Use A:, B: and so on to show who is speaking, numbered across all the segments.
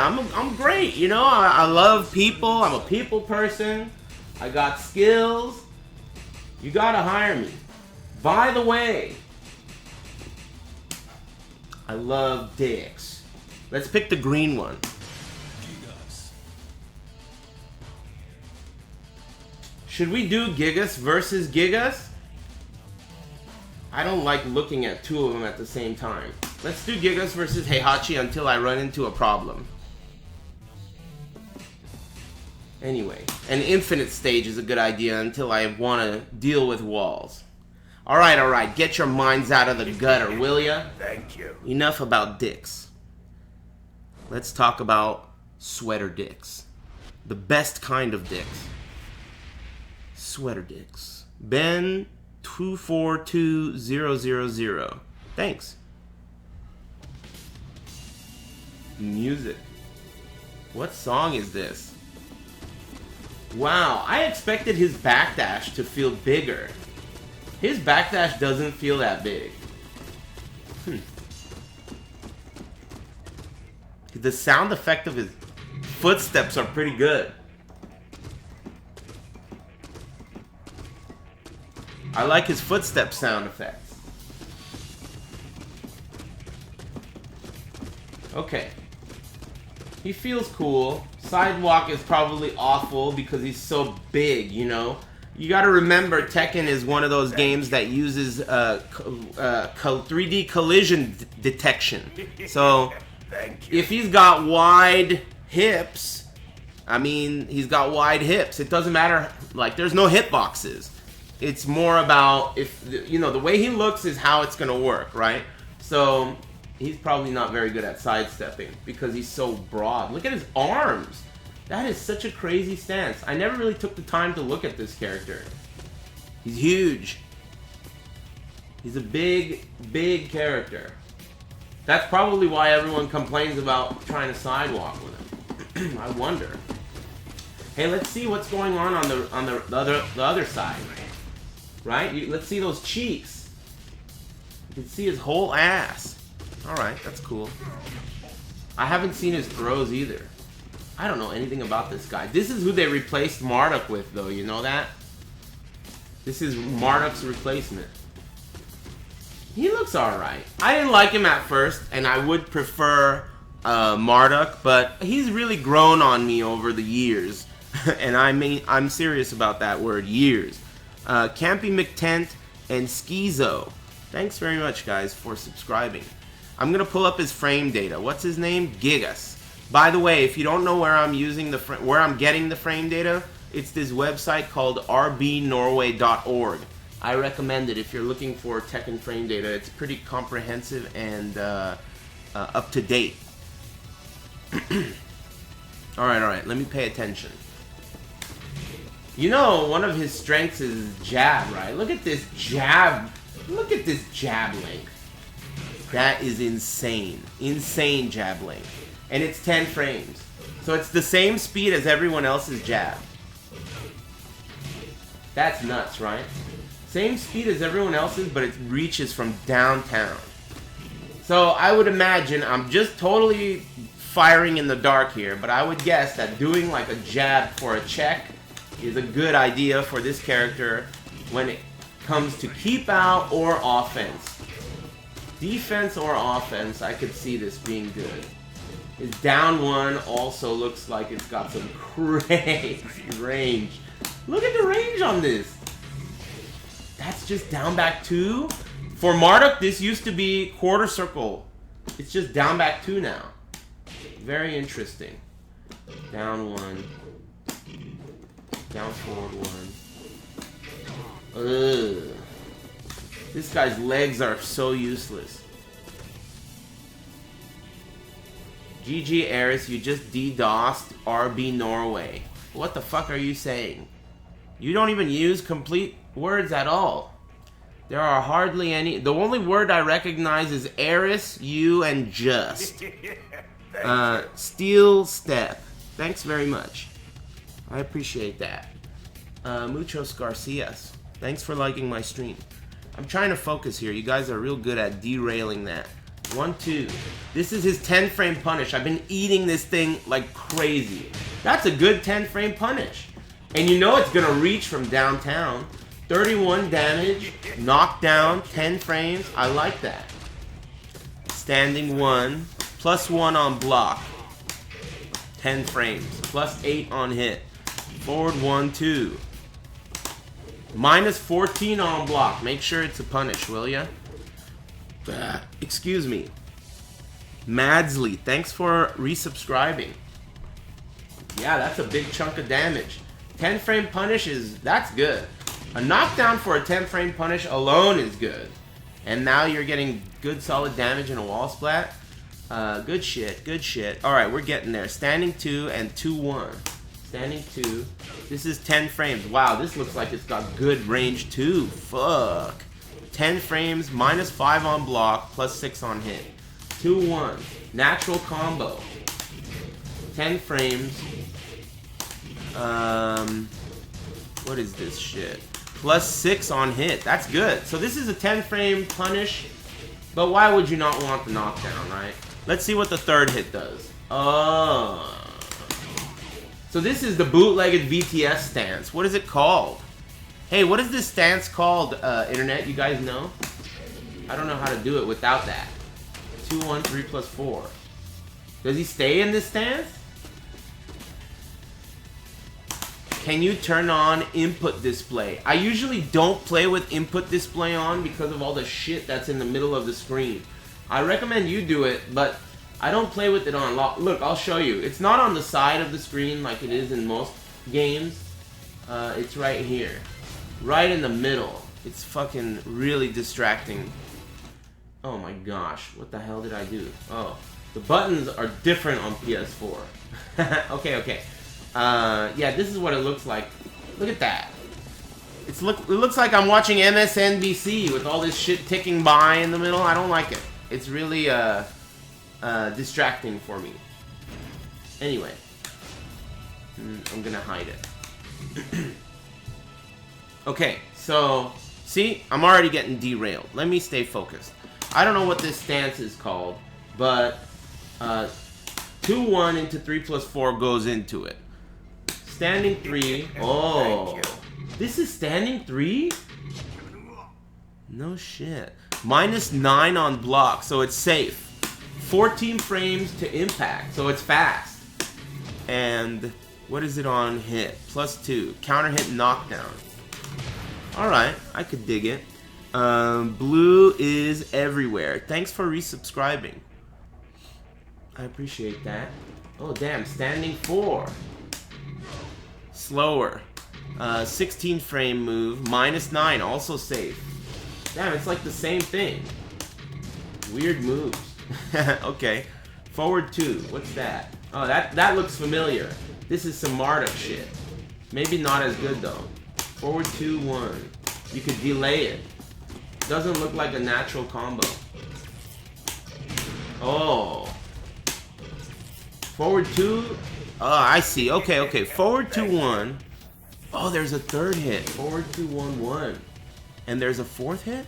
A: I'm great. You know, I love people. I'm a people person. I got skills. You gotta hire me. By the way, I love dicks. Let's pick the green one.
B: Gigas.
A: Should we do Gigas versus Gigas? I don't like looking at two of them at the same time. Let's do Gigas versus Heihachi until I run into a problem. Anyway, an infinite stage is a good idea until I want to deal with walls. Alright, get your minds out of the gutter, will ya?
B: Thank you.
A: Enough about dicks. Let's talk about sweater dicks. The best kind of dicks. Sweater dicks. Ben 242000. Thanks. Music. What song is this? Wow, I expected his backdash to feel bigger. His backdash doesn't feel that big. The sound effect of his footsteps are pretty good. I like his footstep sound effects. Okay. He feels cool. Sidewalk is probably awful because he's so big, you know? You gotta remember, Tekken is one of those games that uses 3D collision detection. So, if he's got wide hips, I mean, he's got wide hips. It doesn't matter, like, there's no hitboxes. It's more about, if, you know, the way he looks is how it's gonna work, right? So, he's probably not very good at sidestepping because he's so broad. Look at his arms. That is such a crazy stance. I never really took the time to look at this character. He's huge. He's a big, big character. That's probably why everyone complains about trying to sidewalk with him. I wonder. Hey, let's see what's going on the other side. Right? Let's see those cheeks. You can see his whole ass. Alright, that's cool. I haven't seen his throws either. I don't know anything about this guy. This is who they replaced Marduk with, though. You know that? This is Marduk's replacement. He looks alright. I didn't like him at first, and I would prefer Marduk, but he's really grown on me over the years. And I'm serious about that word, years. Campy McTent and Schizo. Thanks very much, guys, for subscribing. I'm gonna pull up his frame data. What's his name? Gigas. By the way, if you don't know where I'm getting the frame data, it's this website called rbnorway.org. I recommend it if you're looking for Tekken frame data. It's pretty comprehensive and up to date. All right. Let me pay attention. You know, one of his strengths is jab, right? Look at this jab. Look at this jab length. That is insane. Insane jab length. And it's 10 frames. So it's the same speed as everyone else's jab. That's nuts, right? Same speed as everyone else's, but it reaches from downtown. So I would imagine, I'm just totally firing in the dark here, but I would guess that doing like a jab for a check is a good idea for this character when it comes to keep out or offense. Defense or offense, I could see this being good. His down one also looks like it's got some crazy range. Look at the range on this. That's just down back 2. For Marduk, this used to be quarter circle. It's just down back 2 now. Very interesting. Down 1. Down forward 1. Ugh. This guy's legs are so useless. GG Aris, you just DDoSed RB Norway. What the fuck are you saying? You don't even use complete words at all. There are hardly any. The only word I recognize is Aris, you, and just. Steel step. Thanks very much. I appreciate that. Muchos Garcias. Thanks for liking my stream. I'm trying to focus here. You guys are real good at derailing that. 1, 2. This is his 10-frame punish. I've been eating this thing like crazy. That's a good 10-frame punish. And you know it's going to reach from downtown. 31 damage, knockdown, 10 frames. I like that. Standing 1, +1 on block. 10 frames, +8 on hit. Forward 1, 2. -14 on block. Make sure it's a punish, will ya? Excuse me. Madsley, thanks for resubscribing. Yeah, that's a big chunk of damage. 10-frame punish that's good. A knockdown for a 10-frame punish alone is good. And now you're getting good solid damage in a wall splat. Good shit, good shit. Alright, we're getting there. Standing 2 and 2-1. Standing 2. This is 10 frames. Wow, this looks like it's got good range too. Fuck. 10 frames, -5 on block, +6 on hit. 2-1. Natural combo. 10 frames. What is this shit? +6 on hit. That's good. So this is a 10-frame punish, but why would you not want the knockdown, right? Let's see what the third hit does. Oh. So this is the bootlegged VTS stance. What is it called? Hey, what is this stance called, Internet? You guys know? I don't know how to do it without that. 2-1, 3 + 4. Does he stay in this stance? Can you turn on input display? I usually don't play with input display on because of all the shit that's in the middle of the screen. I recommend you do it, but I don't play with it on. Look, I'll show you. It's not on the side of the screen like it is in most games. It's right here. Right in the middle. It's fucking really distracting. Oh my gosh, what the hell did I do? Oh, the buttons are different on PS4. Okay. Yeah, this is what it looks like. Look at that. It looks like I'm watching MSNBC with all this shit ticking by in the middle. I don't like it. It's really distracting for me. Anyway, I'm gonna hide it. Okay, so see, I'm already getting derailed. Let me stay focused. I don't know what this stance is called, but 2-1 into 3 + 4 goes into it. Standing 3. Oh, this is standing 3? No shit. -9 on block, so it's safe. 14 frames to impact, so it's fast. And what is it on hit? +2. Counter hit knockdown. Alright, I could dig it. Blue is everywhere. Thanks for resubscribing. I appreciate that. Oh damn, standing 4. Slower. 16 frame move, -9, also safe. Damn, it's like the same thing. Weird moves. Okay. Forward 2, what's that? Oh, that looks familiar. This is some Marduk shit. Maybe not as good though. Forward 2-1. You could delay it. Doesn't look like a natural combo. Oh. Forward 2. Oh, I see. Okay. Forward 2-1. Oh, there's a third hit. Forward 2-1-1. And there's a fourth hit?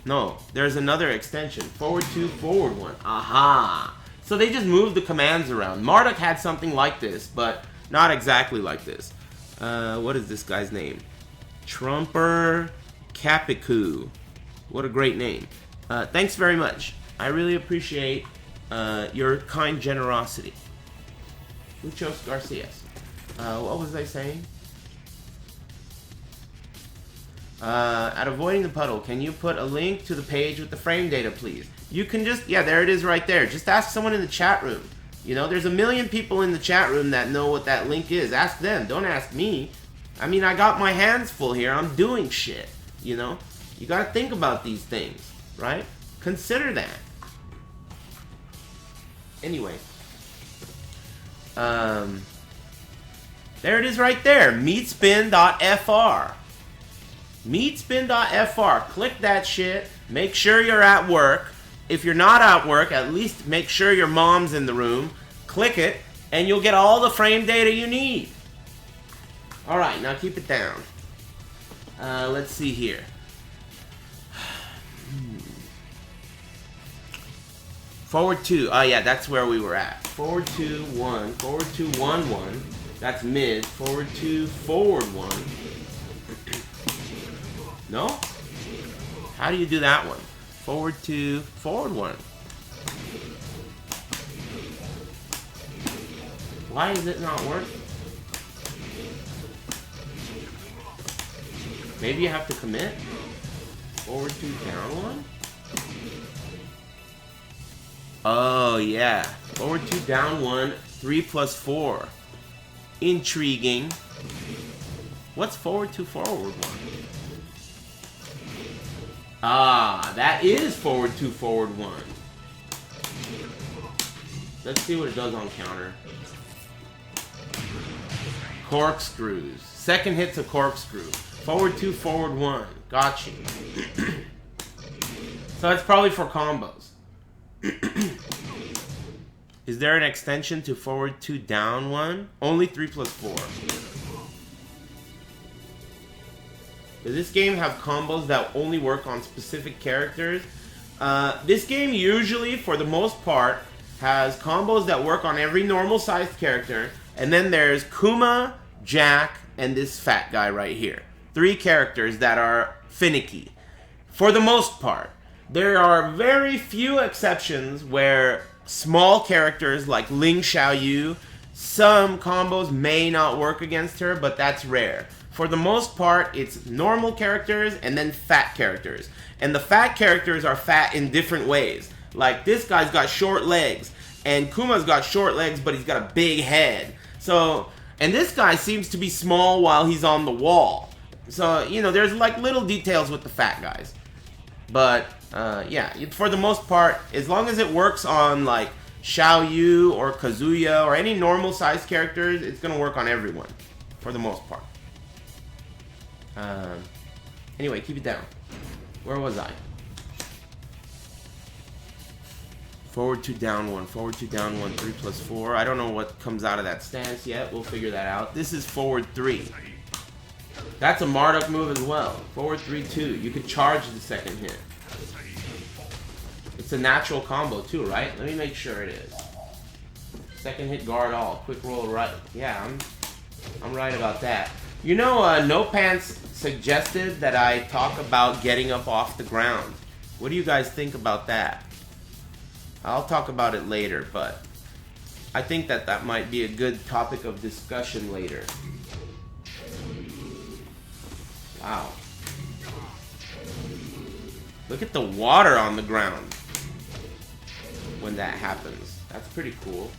A: No, there's another extension. Forward 2, forward 1. Aha. So they just moved the commands around. Marduk had something like this, but not exactly like this. What is this guy's name? Trumper Capicu. What a great name. Thanks very much. I really appreciate your kind generosity. Muchos Garcias. What was I saying? At Avoiding the Puddle, can you put a link to the page with the frame data, please? You can just, yeah, there it is right there. Just ask someone in the chat room. You know, there's a million people in the chat room that know what that link is. Ask them. Don't ask me. I mean, I got my hands full here. I'm doing shit, you know? You gotta think about these things, right? Consider that. Anyway. There it is right there. Meatspin.fr. Meatspin.fr. Click that shit. Make sure you're at work. If you're not at work, at least make sure your mom's in the room. Click it, and you'll get all the frame data you need. Alright, now keep it down. Let's see here. Forward 2. Oh, yeah, that's where we were at. Forward 2, 1. Forward 2, 1, 1. That's mid. Forward 2, forward 1. No? How do you do that one? Forward 2, forward 1. Why is it not working? Maybe you have to commit? Forward 2, down 1? Oh, yeah. Forward 2, down 1. 3 plus 4. Intriguing. What's forward 2, forward 1? Ah, that is forward 2, forward 1. Let's see what it does on counter. Corkscrews. Second hit's a corkscrew. Forward 2, forward 1. Got you. So that's probably for combos. Is there an extension to forward 2, down 1? Only 3 plus 4. Does this game have combos that only work on specific characters? This game usually, for the most part, has combos that work on every normal-sized character. And then there's Kuma, Jack, and this fat guy right here. 3 characters that are finicky. For the most part. There are very few exceptions where small characters like Ling Xiaoyu, some combos may not work against her, but that's rare. For the most part, it's normal characters and then fat characters. And the fat characters are fat in different ways. Like, this guy's got short legs, and Kuma's got short legs, but he's got a big head. So, and this guy seems to be small while he's on the wall. So, you know, there's like little details with the fat guys. But, yeah, for the most part, as long as it works on, like, Xiaoyu or Kazuya or any normal-sized characters, it's going to work on everyone, for the most part. Anyway, keep it down. Where was I? Forward 2, down 1. Forward 2, down 1. 3 plus 4. I don't know what comes out of that stance yet. We'll figure that out. This is forward 3. That's a Marduk move as well. Forward 3, 2. You could charge the second hit. It's a natural combo too, right? Let me make sure it is. Second hit guard all. Quick roll right. Yeah, I'm right about that. You know, No Pants suggested that I talk about getting up off the ground. What do you guys think about that? I'll talk about it later, but I think that that might be a good topic of discussion later. Wow. Look at the water on the ground when that happens. That's pretty cool.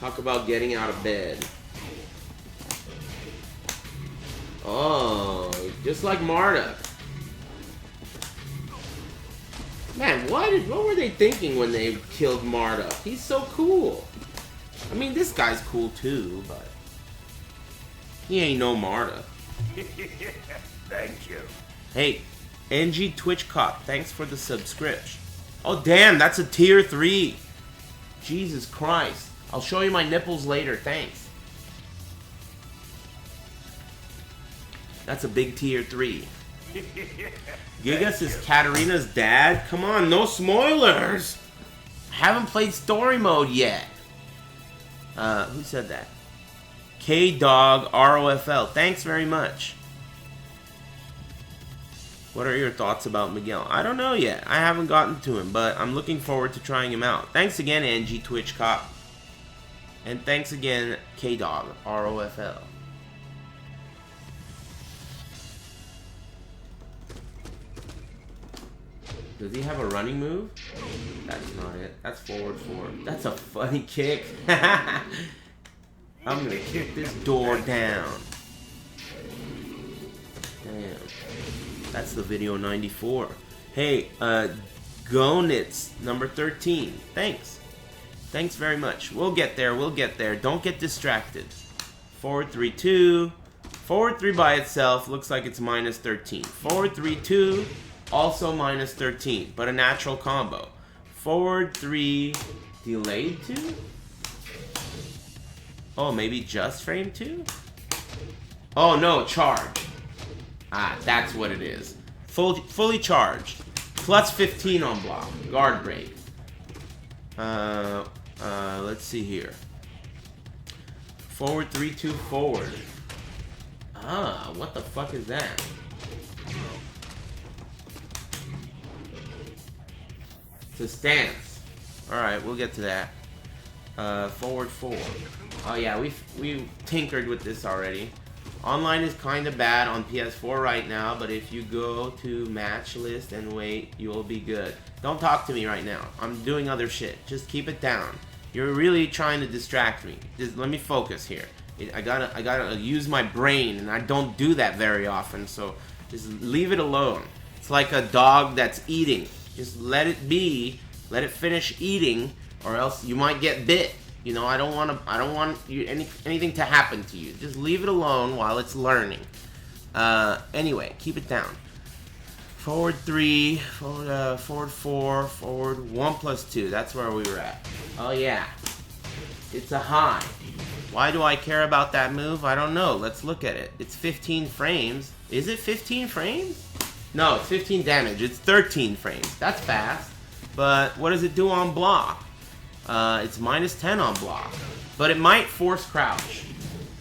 A: Talk about getting out of bed. Oh, just like Marduk. Man, what were they thinking when they killed Marduk? He's so cool. I mean, this guy's cool too, but he ain't no Marduk.
B: Thank you.
A: Hey, NG Twitch Cop, thanks for the subscription. Oh damn, that's a tier 3. Jesus Christ. I'll show you my nipples later, thanks. That's a big tier 3. Gigas is Katarina's dad? Come on, no spoilers! I haven't played story mode yet. Who said that? K-Dog ROFL. Thanks very much. What are your thoughts about Miguel? I don't know yet. I haven't gotten to him, but I'm looking forward to trying him out. Thanks again, NG Twitch Cop. And thanks again, K-Dog ROFL. Does he have a running move? That's not it. That's forward 4. That's a funny kick. I'm gonna kick this door down. Damn. That's the video 94. Hey, Gonitz, number 13. Thanks. Thanks very much. We'll get there. We'll get there. Don't get distracted. Forward 3, 2. Forward 3 by itself looks like it's minus 13. Forward 3, 2. Also minus 13, but a natural combo. Forward 3, delayed 2? Oh, maybe just frame 2? Oh no, charge. Ah, that's what it is. Fully charged. Plus 15 on block. Guard break. Let's see here. Forward 3-2 forward. Ah, what the fuck is that? It's a stance. Alright, we'll get to that. Forward 4. Oh yeah, we've tinkered with this already. Online is kind of bad on PS4 right now, but if you go to match list and wait, you'll be good. Don't talk to me right now. I'm doing other shit. Just keep it down. You're really trying to distract me. Just let me focus here. I gotta use my brain, and I don't do that very often, so just leave it alone. It's like a dog that's eating. Just let it be. Let it finish eating, or else you might get bit. You know, I don't want you anything to happen to you. Just leave it alone while it's learning. Anyway, keep it down. Forward 3, forward 4, forward 1 plus 2. That's where we were at. Oh yeah, it's a high. Why do I care about that move? I don't know. Let's look at it. It's 15 frames. Is it 15 frames? No, it's 15 damage. It's 13 frames. That's fast. But what does it do on block? It's minus 10 on block. But it might force crouch.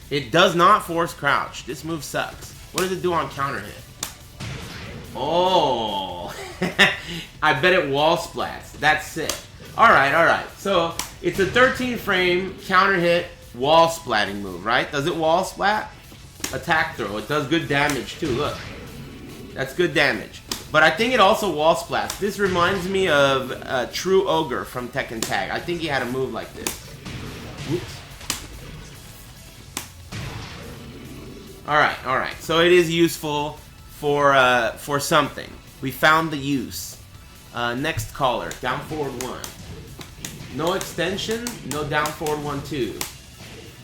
A: It does not force crouch. This move sucks. What does it do on counter hit? Oh. I bet it wall splats. That's sick. Alright. So, it's a 13 frame counter hit wall splatting move, right? Does it wall splat? Attack throw. It does good damage too. Look. That's good damage. But I think it also wall splats. This reminds me of True Ogre from Tekken Tag. I think he had a move like this. Whoops. Alright. So it is useful for something. We found the use. Next caller. Down forward 1. No extension. No down forward 1 2.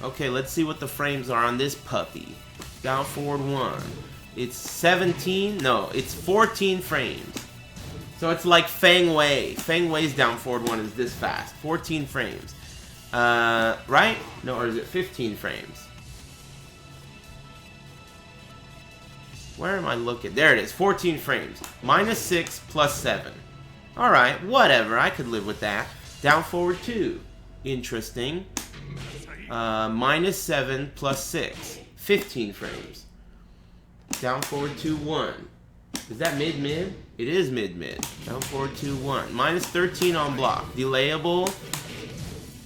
A: Okay, let's see what the frames are on this puppy. Down forward 1. It's 17, no, it's 14 frames. So it's like Feng Wei. Feng Wei's down forward 1 is this fast. 14 frames. Right? No, or is it 15 frames? Where am I looking? There it is, 14 frames. Minus 6 plus 7. Alright, whatever, I could live with that. Down forward 2. Interesting. Minus 7 plus 6. 15 frames. Down forward 2-1. Is that mid-mid? It is mid-mid. Down forward 2-1. Minus 13 on block. Delayable.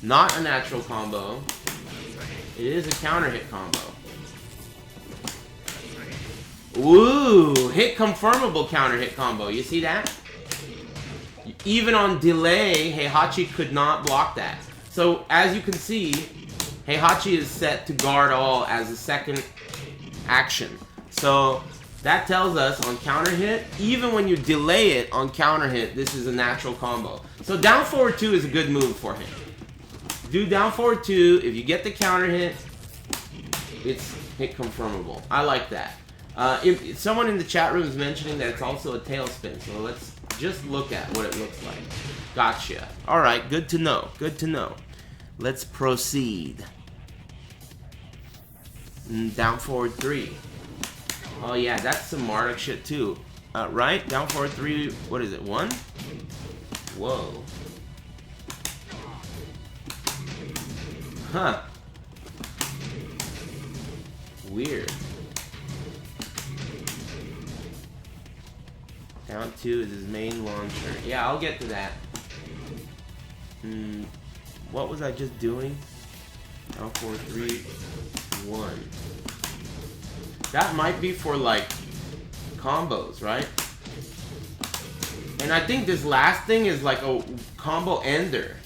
A: Not a natural combo. It is a counter hit combo. Ooh! Hit confirmable counter hit combo. You see that? Even on delay, Heihachi could not block that. So, as you can see, Heihachi is set to guard all as a second action. So, that tells us on counter hit, even when you delay it on counter hit, this is a natural combo. So, down forward 2 is a good move for him. Do down forward 2, if you get the counter hit, it's hit confirmable. I like that. If someone in the chat room is mentioning that it's also a tailspin, so let's just look at what it looks like. Gotcha. Alright, good to know. Good to know. Let's proceed. Down forward 3. Oh yeah, that's some Marduk shit too. Right? Down forward 3, what is it, 1? Whoa. Huh. Weird. Down 2 is his main launcher. Yeah, I'll get to that. What was I just doing? Down forward 3, 1. That might be for, like, combos, right? And I think this last thing is like a combo ender.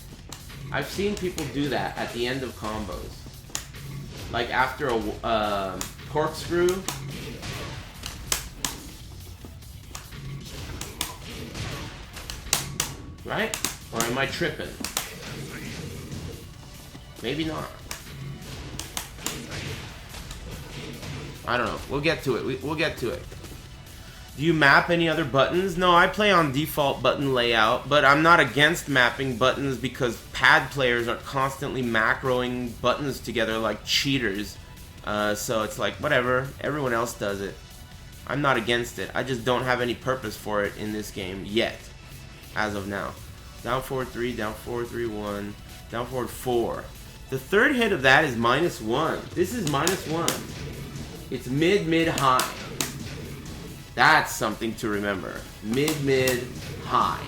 A: I've seen people do that at the end of combos. Like after a corkscrew. Right? Or am I tripping? Maybe not. I don't know. We'll get to it. We'll get to it. Do you map any other buttons? No, I play on default button layout, but I'm not against mapping buttons because pad players are constantly macroing buttons together like cheaters. So it's like, whatever. Everyone else does it. I'm not against it. I just don't have any purpose for it in this game yet, as of now. Down forward 3, down forward 3, 1, down forward 4. The third hit of that is -1. This is -1. It's mid, mid, high. That's something to remember. Mid, mid, high.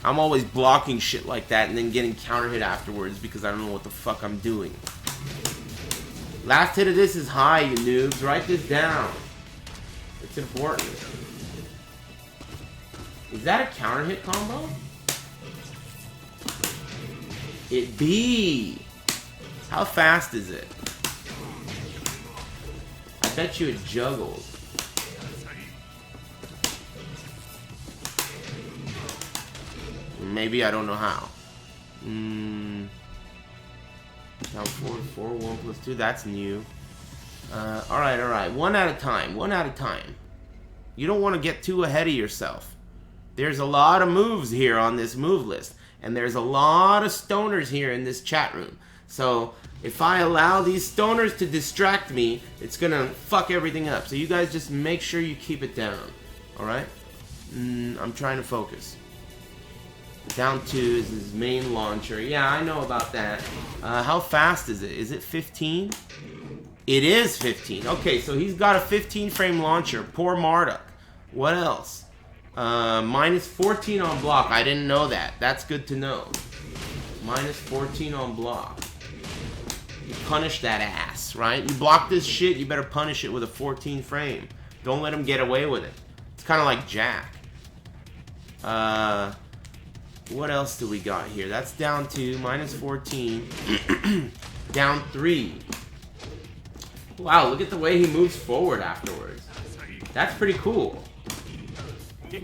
A: I'm always blocking shit like that and then getting counter hit afterwards because I don't know what the fuck I'm doing. Last hit of this is high, you noobs. Write this down. It's important. Is that a counter hit combo? It be. How fast is it? I bet you it juggled. Maybe, I don't know how. Down 4, 4, 1 plus 2. That's new. Alright, alright. One at a time. One at a time. You don't want to get too ahead of yourself. There's a lot of moves here on this move list. And there's a lot of stoners here in this chat room. So, if I allow these stoners to distract me, it's gonna fuck everything up. So you guys just make sure you keep it down. Alright? I'm trying to focus. Down 2 is his main launcher. Yeah, I know about that. How fast is it? Is it 15? It is 15. Okay, so he's got a 15 frame launcher. Poor Marduk. What else? Minus 14 on block. I didn't know that. That's good to know. Minus 14 on block. You punish that ass, right? You block this shit, you better punish it with a 14 frame. Don't let him get away with it. It's kind of like Jack. What else do we got here? That's down 2, minus 14. Down 3. Wow, look at the way he moves forward afterwards. That's pretty cool.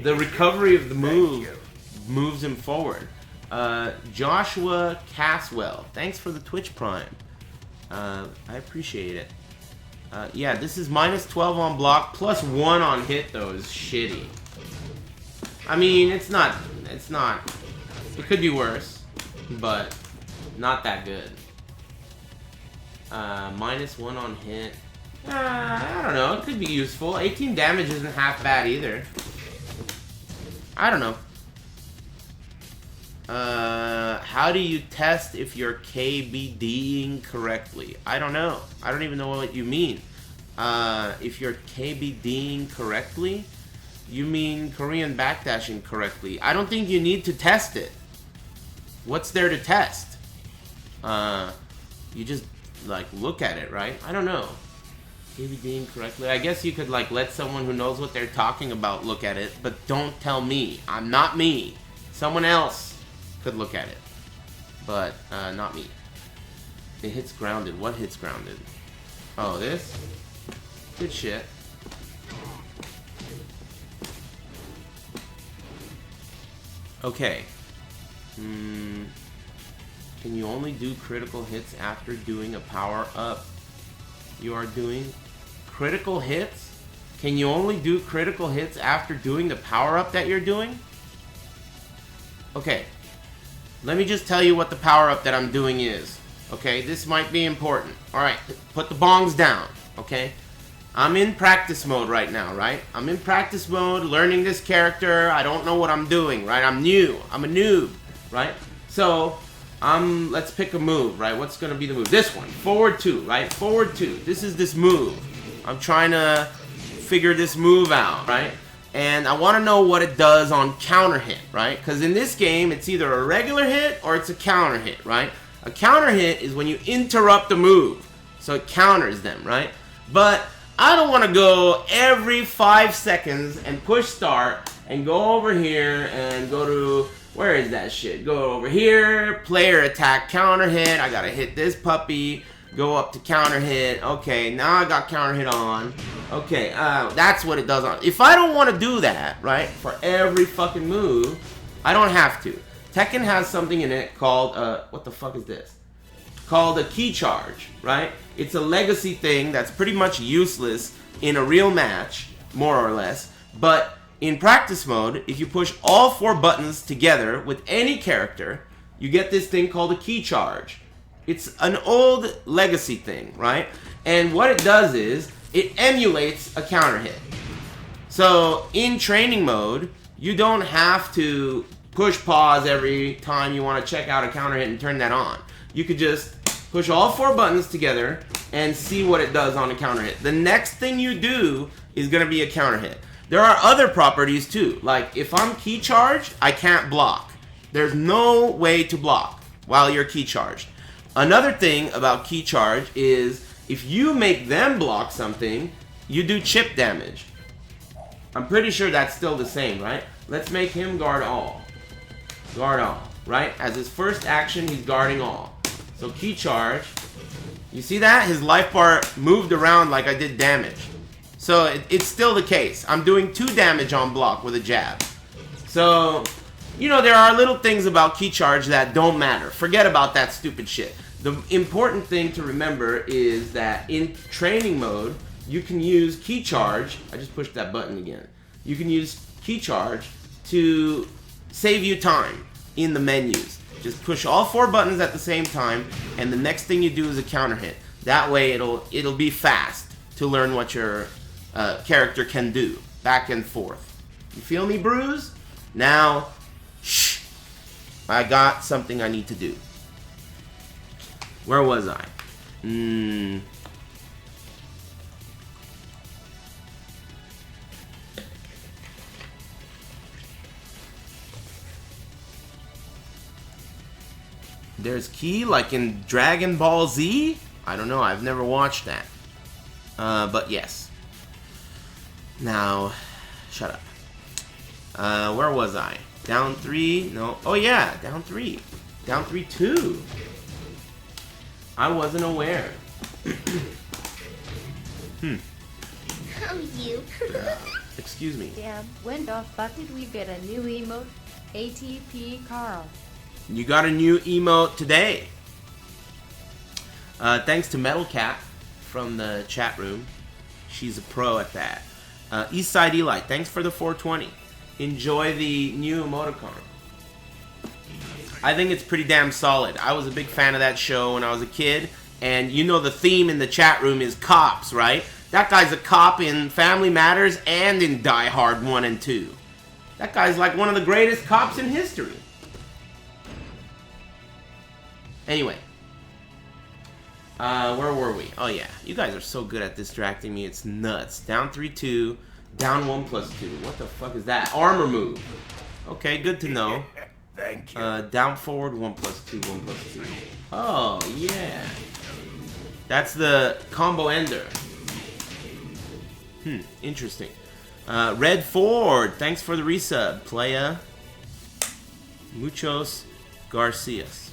A: The recovery of the move moves him forward. Joshua Caswell, thanks for the Twitch Prime. I appreciate it. Yeah, this is minus 12 on block, plus 1 on hit, though, is shitty. I mean, it's not... It could be worse, but not that good. Minus 1 on hit. I don't know, it could be useful. 18 damage isn't half bad either. I don't know. How do you test if you're KBDing correctly? I don't know. I don't even know what you mean. If you're KBDing correctly, you mean Korean backdashing correctly. I don't think you need to test it. What's there to test? You just, like, look at it, right? I don't know. KBDing correctly. I guess you could, like, let someone who knows what they're talking about look at it, but don't tell me. I'm not me. Someone else could look at it, but not me. It hits grounded. What hits grounded? Oh, this? Good shit. Okay. Can you only do critical hits after doing a power-up? You are doing critical hits? Can you only do critical hits after doing the power-up that you're doing? Okay. Let me just tell you what the power-up that I'm doing is. Okay, this might be important. Alright, put the bongs down. Okay? I'm in practice mode right now, right? I'm in practice mode, learning this character. I don't know what I'm doing, right? I'm new. I'm a noob, right? So, let's pick a move, right? What's gonna be the move? This one. Forward 2, right? Forward 2. This is this move. I'm trying to figure this move out, right? And I want to know what it does on counter hit, right? Because in this game, it's either a regular hit or it's a counter hit, right? A counter hit is when you interrupt the move. So it counters them, right? But I don't want to go every 5 seconds and push start and go over here and go to... Where is that shit? Go over here, player attack, counter hit. I gotta hit this puppy. Go up to counter hit. Okay, now I got counter hit on. Okay, that's what it does on. If I don't want to do that, right, for every fucking move, I don't have to. Tekken has something in it called, what the fuck is this? Called a key charge, right? It's a legacy thing that's pretty much useless in a real match, more or less. But in practice mode, if you push all 4 buttons together with any character, you get this thing called a key charge. It's an old legacy thing, right? And what it does is, it emulates a counter hit. So in training mode, you don't have to push pause every time you want to check out a counter hit and turn that on. You could just push all 4 buttons together and see what it does on a counter hit. The next thing you do is going to be a counter hit. There are other properties too. Like if I'm key charged, I can't block. There's no way to block while you're key charged. Another thing about key charge is if you make them block something, you do chip damage. I'm pretty sure that's still the same, right? Let's make him guard all. Guard all, right? As his first action, he's guarding all. So key charge. You see that? His life bar moved around like I did damage. So it's still the case. I'm doing 2 damage on block with a jab. So, you know, there are little things about key charge that don't matter. Forget about that stupid shit. The important thing to remember is that in training mode, you can use key charge. I just pushed that button again. You can use key charge to save you time in the menus. Just push all 4 buttons at the same time, and the next thing you do is a counter hit. That way it'll be fast to learn what your character can do. Back and forth. You feel me, Bruise? Now, shh. I got something I need to do. Where was I? There's key like in Dragon Ball Z? I don't know, I've never watched that. But yes. Now, shut up. Where was I? Down 3? No. Oh yeah, down 3. Down 3-2. I wasn't aware.
C: Oh, you.
A: Excuse me.
D: Damn, went off, but did we get a new emote? ATP Carl.
A: You got a new emote today. Thanks to Metal Cat from the chat room. She's a pro at that. Eastside Eli, thanks for the 420. Enjoy the new emoticon. I think it's pretty damn solid. I was a big fan of that show when I was a kid. And you know the theme in the chat room is cops, right? That guy's a cop in Family Matters and in Die Hard 1 and 2. That guy's like one of the greatest cops in history. Anyway. Where were we? Oh yeah, you guys are so good at distracting me, it's nuts. Down 3-2, down 1+2. What the fuck is that? Armor move. Okay, good to know.
B: Thank you.
A: Down forward, 1+2, 1+2. Oh, yeah. That's the combo ender. Interesting. Red Ford, thanks for the resub. Playa. Muchos Garcias.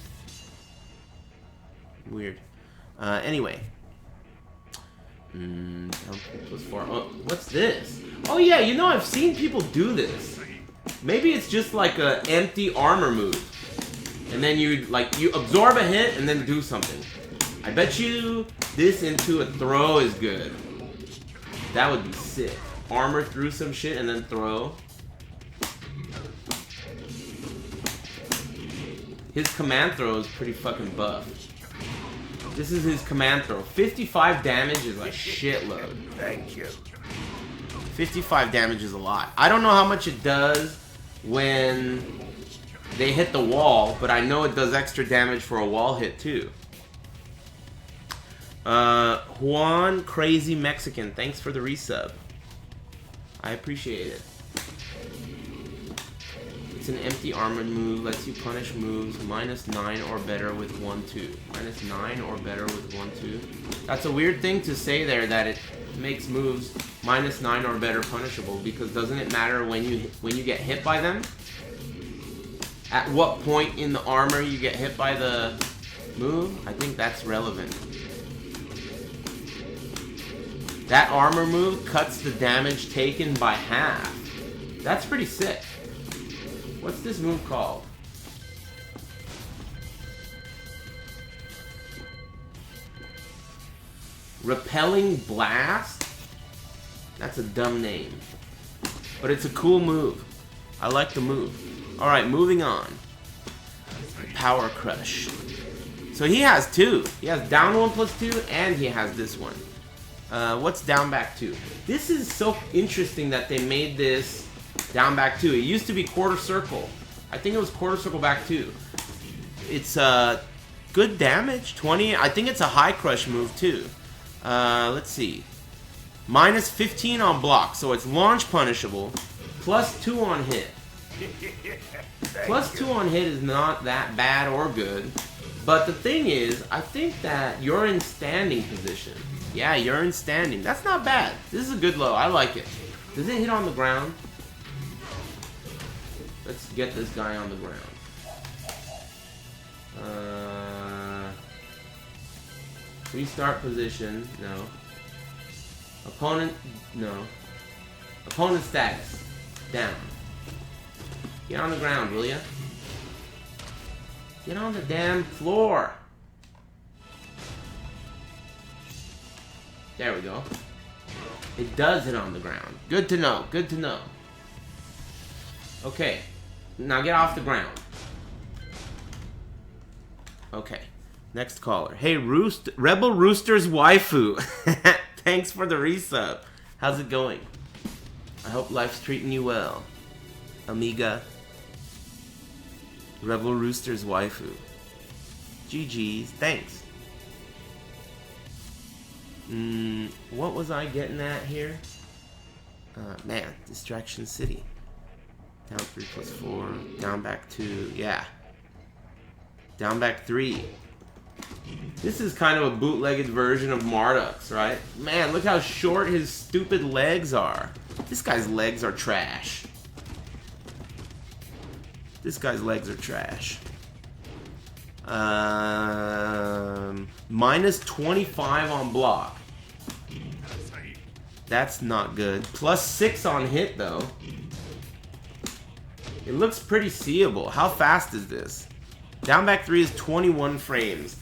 A: Weird. Anyway. +4. Oh, what's this? Oh yeah, you know I've seen people do this. Maybe it's just like a empty armor move. And then you absorb a hit and then do something. I bet you this into a throw is good. That would be sick. Armor through some shit and then throw. His command throw is pretty fucking buff. This is his command throw. 55 damage is a shitload.
B: Thank you.
A: 55 damage is a lot. I don't know how much it does when they hit the wall, but I know it does extra damage for a wall hit too. Juan Crazy Mexican, thanks for the resub. I appreciate it. It's an empty armored move, lets you punish moves -9 or better with 1-2. -9 or better with 1-2. That's a weird thing to say there, that it makes moves -9 or better punishable, because doesn't it matter when you get hit by them? At what point in the armor you get hit by the move? I think that's relevant. That armor move cuts the damage taken by half. That's pretty sick. What's this move called? Repelling Blast? That's a dumb name. But it's a cool move. I like the move. Alright, moving on. Power Crush. So he has 2. He has down 1+2 and he has this one. What's down back 2? This is so interesting that they made this down back 2. It used to be quarter circle. I think it was quarter circle back 2. It's good damage, 20. I think it's a high crush move too. Let's see. Minus 15 on block, so it's launch punishable. Plus 2 on hit. Plus 2 on hit is not that bad or good. But the thing is, I think that you're in standing position. Yeah, you're in standing. That's not bad. This is a good low. I like it. Does it hit on the ground? Let's get this guy on the ground. Restart position. No. Opponent. No. Opponent status. Down. Get on the ground, will ya? Get on the damn floor. There we go. It does hit on the ground. Good to know. Good to know. Okay. Now get off the ground. Okay. Next caller. Hey, Rebel Rooster's waifu. Thanks for the resub. How's it going? I hope life's treating you well. Amiga. Rebel Rooster's waifu. GG's. Thanks. What was I getting at here? Man, Distraction City. Down 3 plus 4. Down back 2. Yeah. Down back 3. This is kind of a bootlegged version of Marduk's, right? Man, look how short his stupid legs are. This guy's legs are trash. This guy's legs are trash. Minus 25 on block. That's not good. Plus 6 on hit, though. It looks pretty seeable. How fast is this? Down back 3 is 21 frames.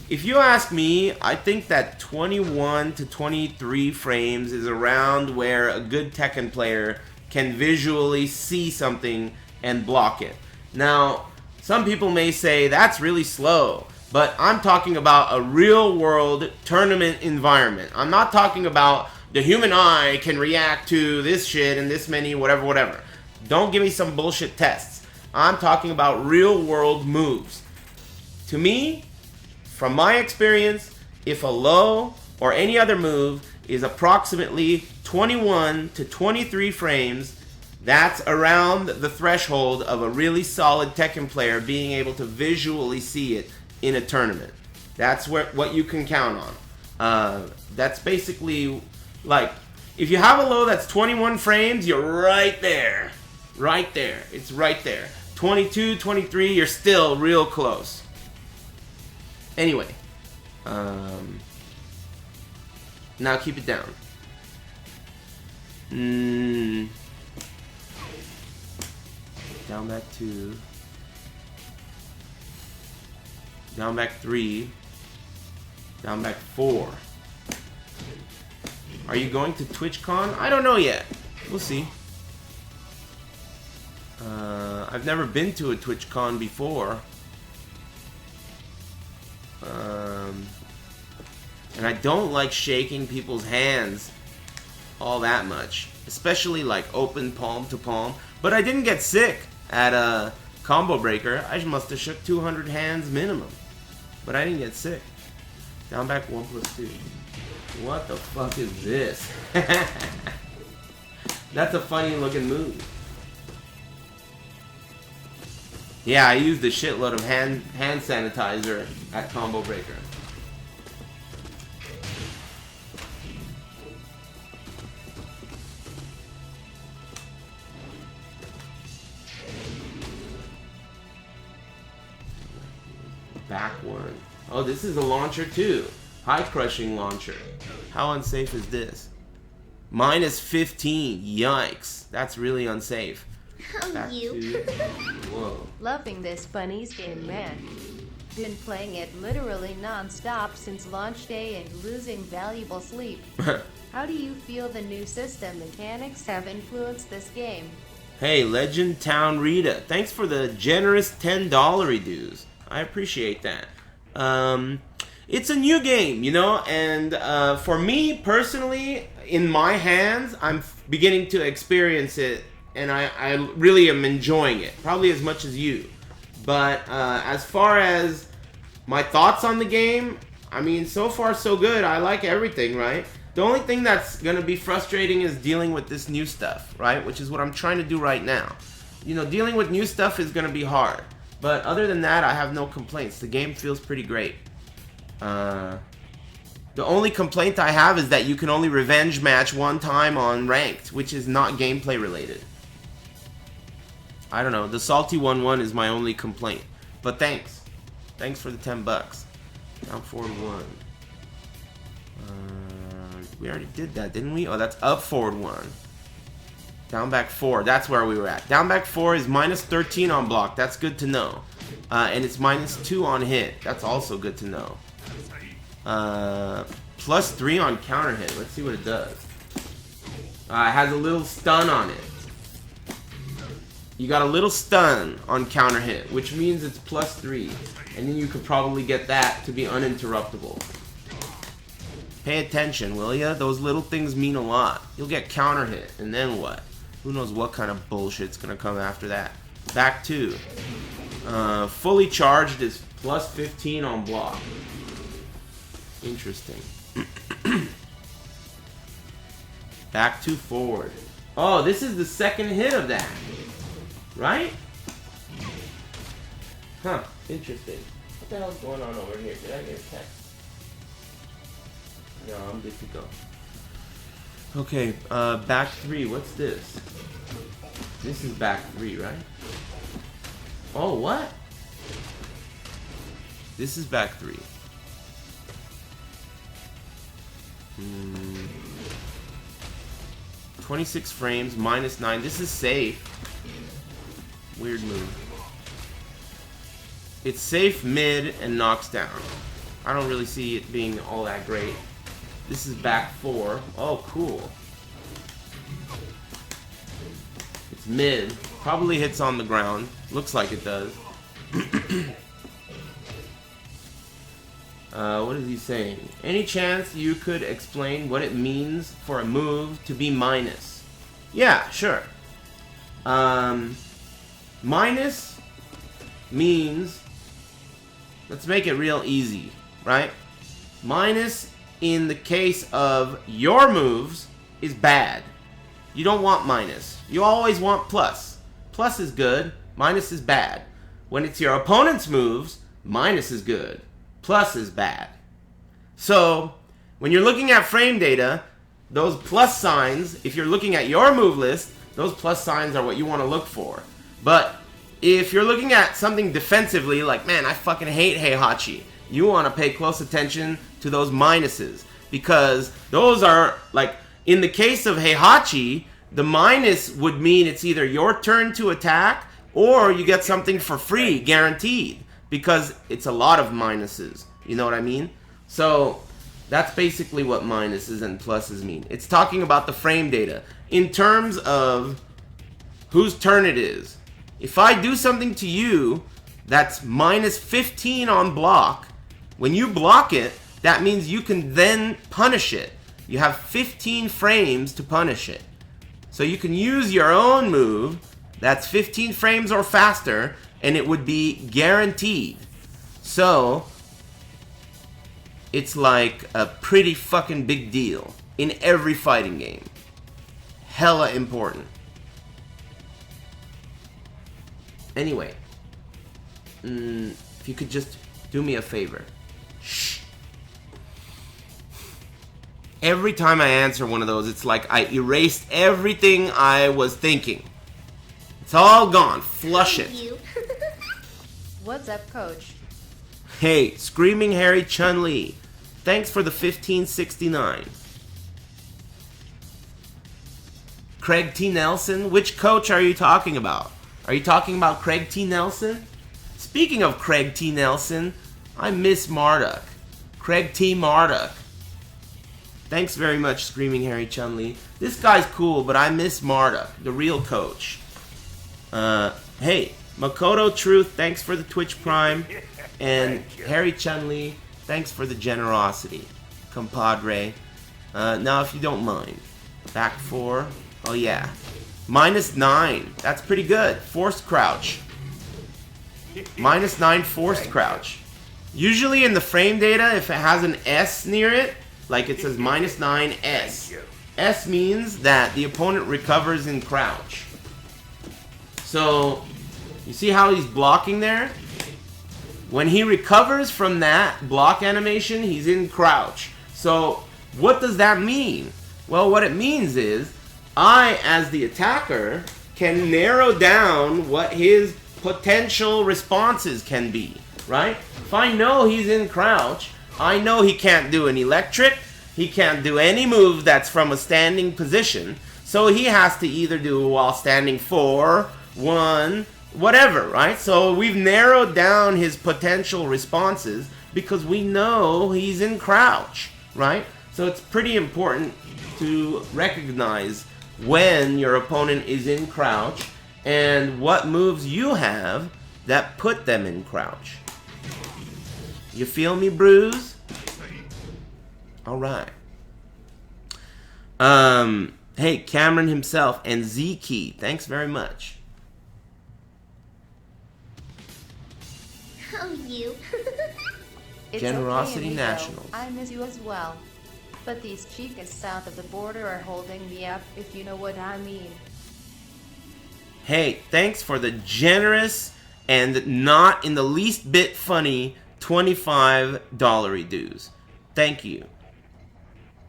A: If you ask me, I think that 21 to 23 frames is around where a good Tekken player can visually see something and block it. Now, some people may say that's really slow, but I'm talking about a real-world tournament environment. I'm not talking about the human eye can react to this shit and this many whatever, whatever. Don't give me some bullshit tests. I'm talking about real-world moves. To me, from my experience, if a low or any other move is approximately 21 to 23 frames, that's around the threshold of a really solid Tekken player being able to visually see it in a tournament. That's what you can count on. That's basically like, if you have a low that's 21 frames, you're right there. Right there. It's right there. 22, 23, you're still real close. Anyway. Now keep it down. Down back 2. Down back 3. Down back 4. Are you going to TwitchCon? I don't know yet. We'll see. I've never been to a TwitchCon before. And I don't like shaking people's hands all that much. Especially like open palm to palm. But I didn't get sick at a combo breaker. I must have shook 200 hands minimum. But I didn't get sick. Down back 1 plus 2. What the fuck is this? That's a funny looking move. Yeah, I used a shitload of hand sanitizer at combo breaker. Backward. Oh, this is a launcher too. High crushing launcher. How unsafe is this? Minus 15. Yikes. That's really unsafe.
C: Oh, you.
A: Whoa.
D: Loving this bunnies game, man. Been playing it literally non-stop since launch day and losing valuable sleep. How do you feel the new system mechanics have influenced this game?
A: Hey, Legend Town Rita. Thanks for the generous $10 dues. I appreciate that. it's a new game, you know, and for me personally, in my hands, I'm beginning to experience it, and I really am enjoying it, probably as much as you. But as far as my thoughts on the game, I mean, so far so good. I like everything, right? The only thing that's going to be frustrating is dealing with this new stuff, right? Which is what I'm trying to do right now. You know, dealing with new stuff is going to be hard. But other than that, I have no complaints. The game feels pretty great. The only complaint I have is that you can only revenge match one time on ranked, which is not gameplay related. I don't know. The salty 1-1 is my only complaint. But thanks. Thanks for the $10. Down 4-1. We already did that, didn't we? Oh, that's up forward 1. Down back 4. That's where we were at. Down back 4 is minus 13 on block. That's good to know. And it's minus 2 on hit. That's also good to know. Plus 3 on counter hit. Let's see what it does. It has a little stun on it. You got a little stun on counter hit, which means it's plus 3. And then you could probably get that to be uninterruptible. Pay attention, will ya? Those little things mean a lot. You'll get counter hit, and then what? Who knows what kind of bullshit's gonna come after that. Back 2. Fully charged is plus 15 on block. Interesting. Back 2 forward. Oh, this is the second hit of that. Right? Huh, interesting. What the hell's going on over here? Did I get a text? No, I'm good to go. Okay, back 3, what's this? This is back 3, right? Oh, what? This is back 3. 26 frames, minus 9. This is safe. Weird move. It's safe mid and knocks down. I don't really see it being all that great. This is back 4. Oh, cool. It's mid. Probably hits on the ground. Looks like it does. What is he saying? Any chance you could explain what it means for a move to be minus? Yeah, sure. Minus means, let's make it real easy, right? Minus in the case of your moves is bad. You don't want minus. You always want plus. Plus is good, minus is bad. When it's your opponent's moves, minus is good, plus is bad. So, when you're looking at frame data, those plus signs, if you're looking at your move list, those plus signs are what you want to look for. But if you're looking at something defensively, like, man, I fucking hate Heihachi, you want to pay close attention to those minuses. Because those are, like, in the case of Heihachi, the minus would mean it's either your turn to attack or you get something for free, guaranteed. Because it's a lot of minuses. You know what I mean? So, that's basically what minuses and pluses mean. It's talking about the frame data. In terms of whose turn it is. If I do something to you that's minus 15 on block, when you block it, that means you can then punish it. You have 15 frames to punish it. So you can use your own move that's 15 frames or faster, and it would be guaranteed. So, it's like a pretty fucking big deal in every fighting game. Hella important. Anyway, if you could just do me a favor. Shh. Every time I answer one of those, it's like I erased everything I was thinking. It's all gone. Flush it.
D: What's up, coach?
A: Hey, Screaming Harry Chun-Li. Thanks for the 1569. Craig T. Nelson? Which coach are you talking about? Are you talking about Craig T. Nelson? Speaking of Craig T. Nelson, I miss Marduk. Craig T. Marduk. Thanks very much, Screaming Harry Chun-Li. This guy's cool, but I miss Marduk, the real coach. Hey, Makoto Truth, thanks for the Twitch Prime. And Harry Chun-Li, Thanks for the generosity, compadre. Now, if you don't mind, back 4. Oh, yeah. -9. That's pretty good. Forced crouch. -9 forced crouch. Usually in the frame data, if it has an S near it, like it says -9 S. S means that the opponent recovers in crouch. So, you see how he's blocking there? When he recovers from that block animation, he's in crouch. So, what does that mean? Well, what it means is, I, as the attacker, can narrow down what his potential responses can be, right? If I know he's in crouch, I know he can't do an electric, he can't do any move that's from a standing position, so he has to either do while standing 4, 1, whatever, right? So we've narrowed down his potential responses because we know he's in crouch, right? So it's pretty important to recognize when your opponent is in crouch and what moves you have that put them in crouch. You feel me, Bruise? Alright. Hey, Cameron himself and Z-Key, thanks very much.
C: Oh, you.
D: It's
A: Generosity
D: okay, amigo.
A: Nationals.
D: I miss you as well. But these Gigas south of the border are holding me up, if you know what I mean.
A: Hey, thanks for the generous and not in the least bit funny $25 dues. Thank you.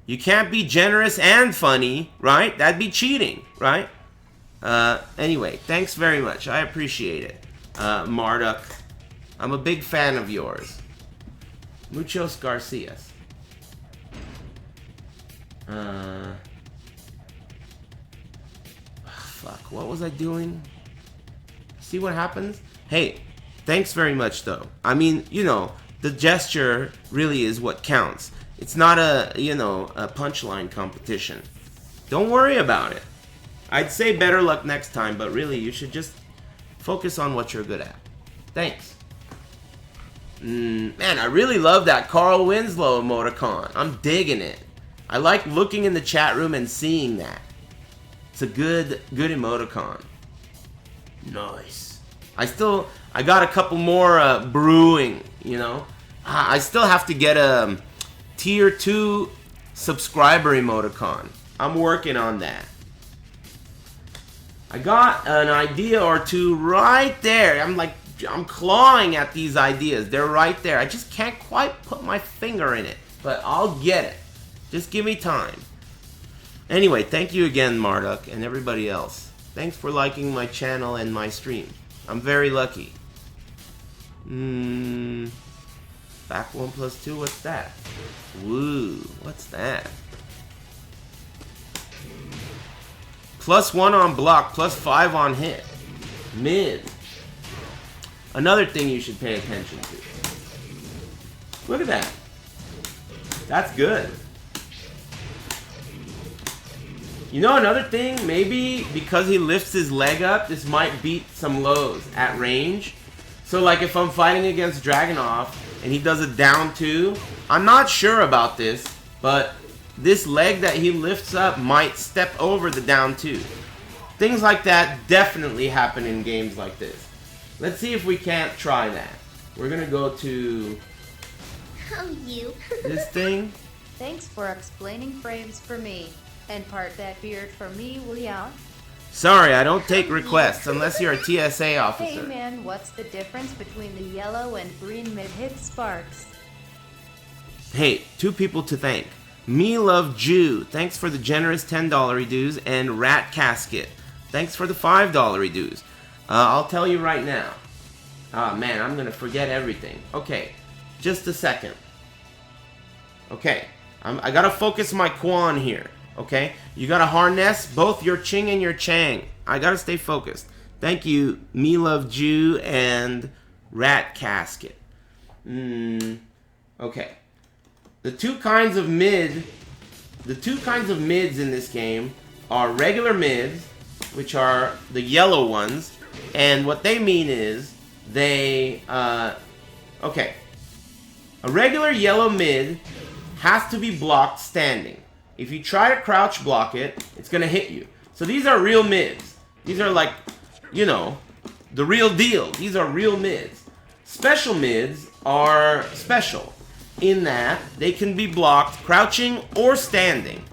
A: You can't be generous and funny, right? That'd be cheating, right? Anyway, thanks very much. I appreciate it. Marduk, I'm a big fan of yours. Muchos Garcias. Fuck, what was I doing? See what happens? Hey, thanks very much though. I mean, you know, the gesture really is what counts. It's not a, you know, a punchline competition. Don't worry about it. I'd say better luck next time, but really you should just focus on what you're good at. Thanks. Man, I really love that Carl Winslow emoticon. I'm digging it. I like looking in the chat room and seeing that. It's a good emoticon. Nice. I got a couple more brewing, you know. I still have to get a tier 2 subscriber emoticon. I'm working on that. I got an idea or two right there. I'm clawing at these ideas. They're right there. I just can't quite put my finger in it, but I'll get it. Just give me time. Anyway, thank you again, Marduk, and everybody else. Thanks for liking my channel and my stream. I'm very lucky. Back 1 plus 2, what's that? Woo, what's that? +1 on block, +5 on hit. Mid. Another thing you should pay attention to. Look at that. That's good. You know another thing? Maybe because he lifts his leg up, this might beat some lows at range. So like if I'm fighting against Dragunov and he does a down 2, I'm not sure about this, but this leg that he lifts up might step over the down 2. Things like that definitely happen in games like this. Let's see if we can't try that. We're gonna go to
C: Oh, you.
A: this thing.
D: Thanks for explaining frames for me. And part that beard for me, will ya?
A: Sorry, I don't take requests unless you're a TSA
D: Hey
A: officer.
D: man, what's the difference between the yellow and green mid-hit sparks?
A: Hey, 2 people to thank. Me Love Jew, thanks for the generous $10 dues, and Rat Casket, thanks for the $5 dues. I'll tell you right now. Ah man, I'm gonna forget everything. Okay, just a second. Okay, I gotta focus my Quan here. Okay, you gotta harness both your Ching and your Chang. I gotta stay focused. Thank you, Me Love Jew and Rat Casket. Okay. The two kinds of mids in this game are regular mids, which are the yellow ones, and what they mean is they okay. A regular yellow mid has to be blocked standing. If you try to crouch block it, it's gonna hit you. So these are real mids. These are like, you know, the real deal. These are real mids. Special mids are special in that they can be blocked crouching or standing.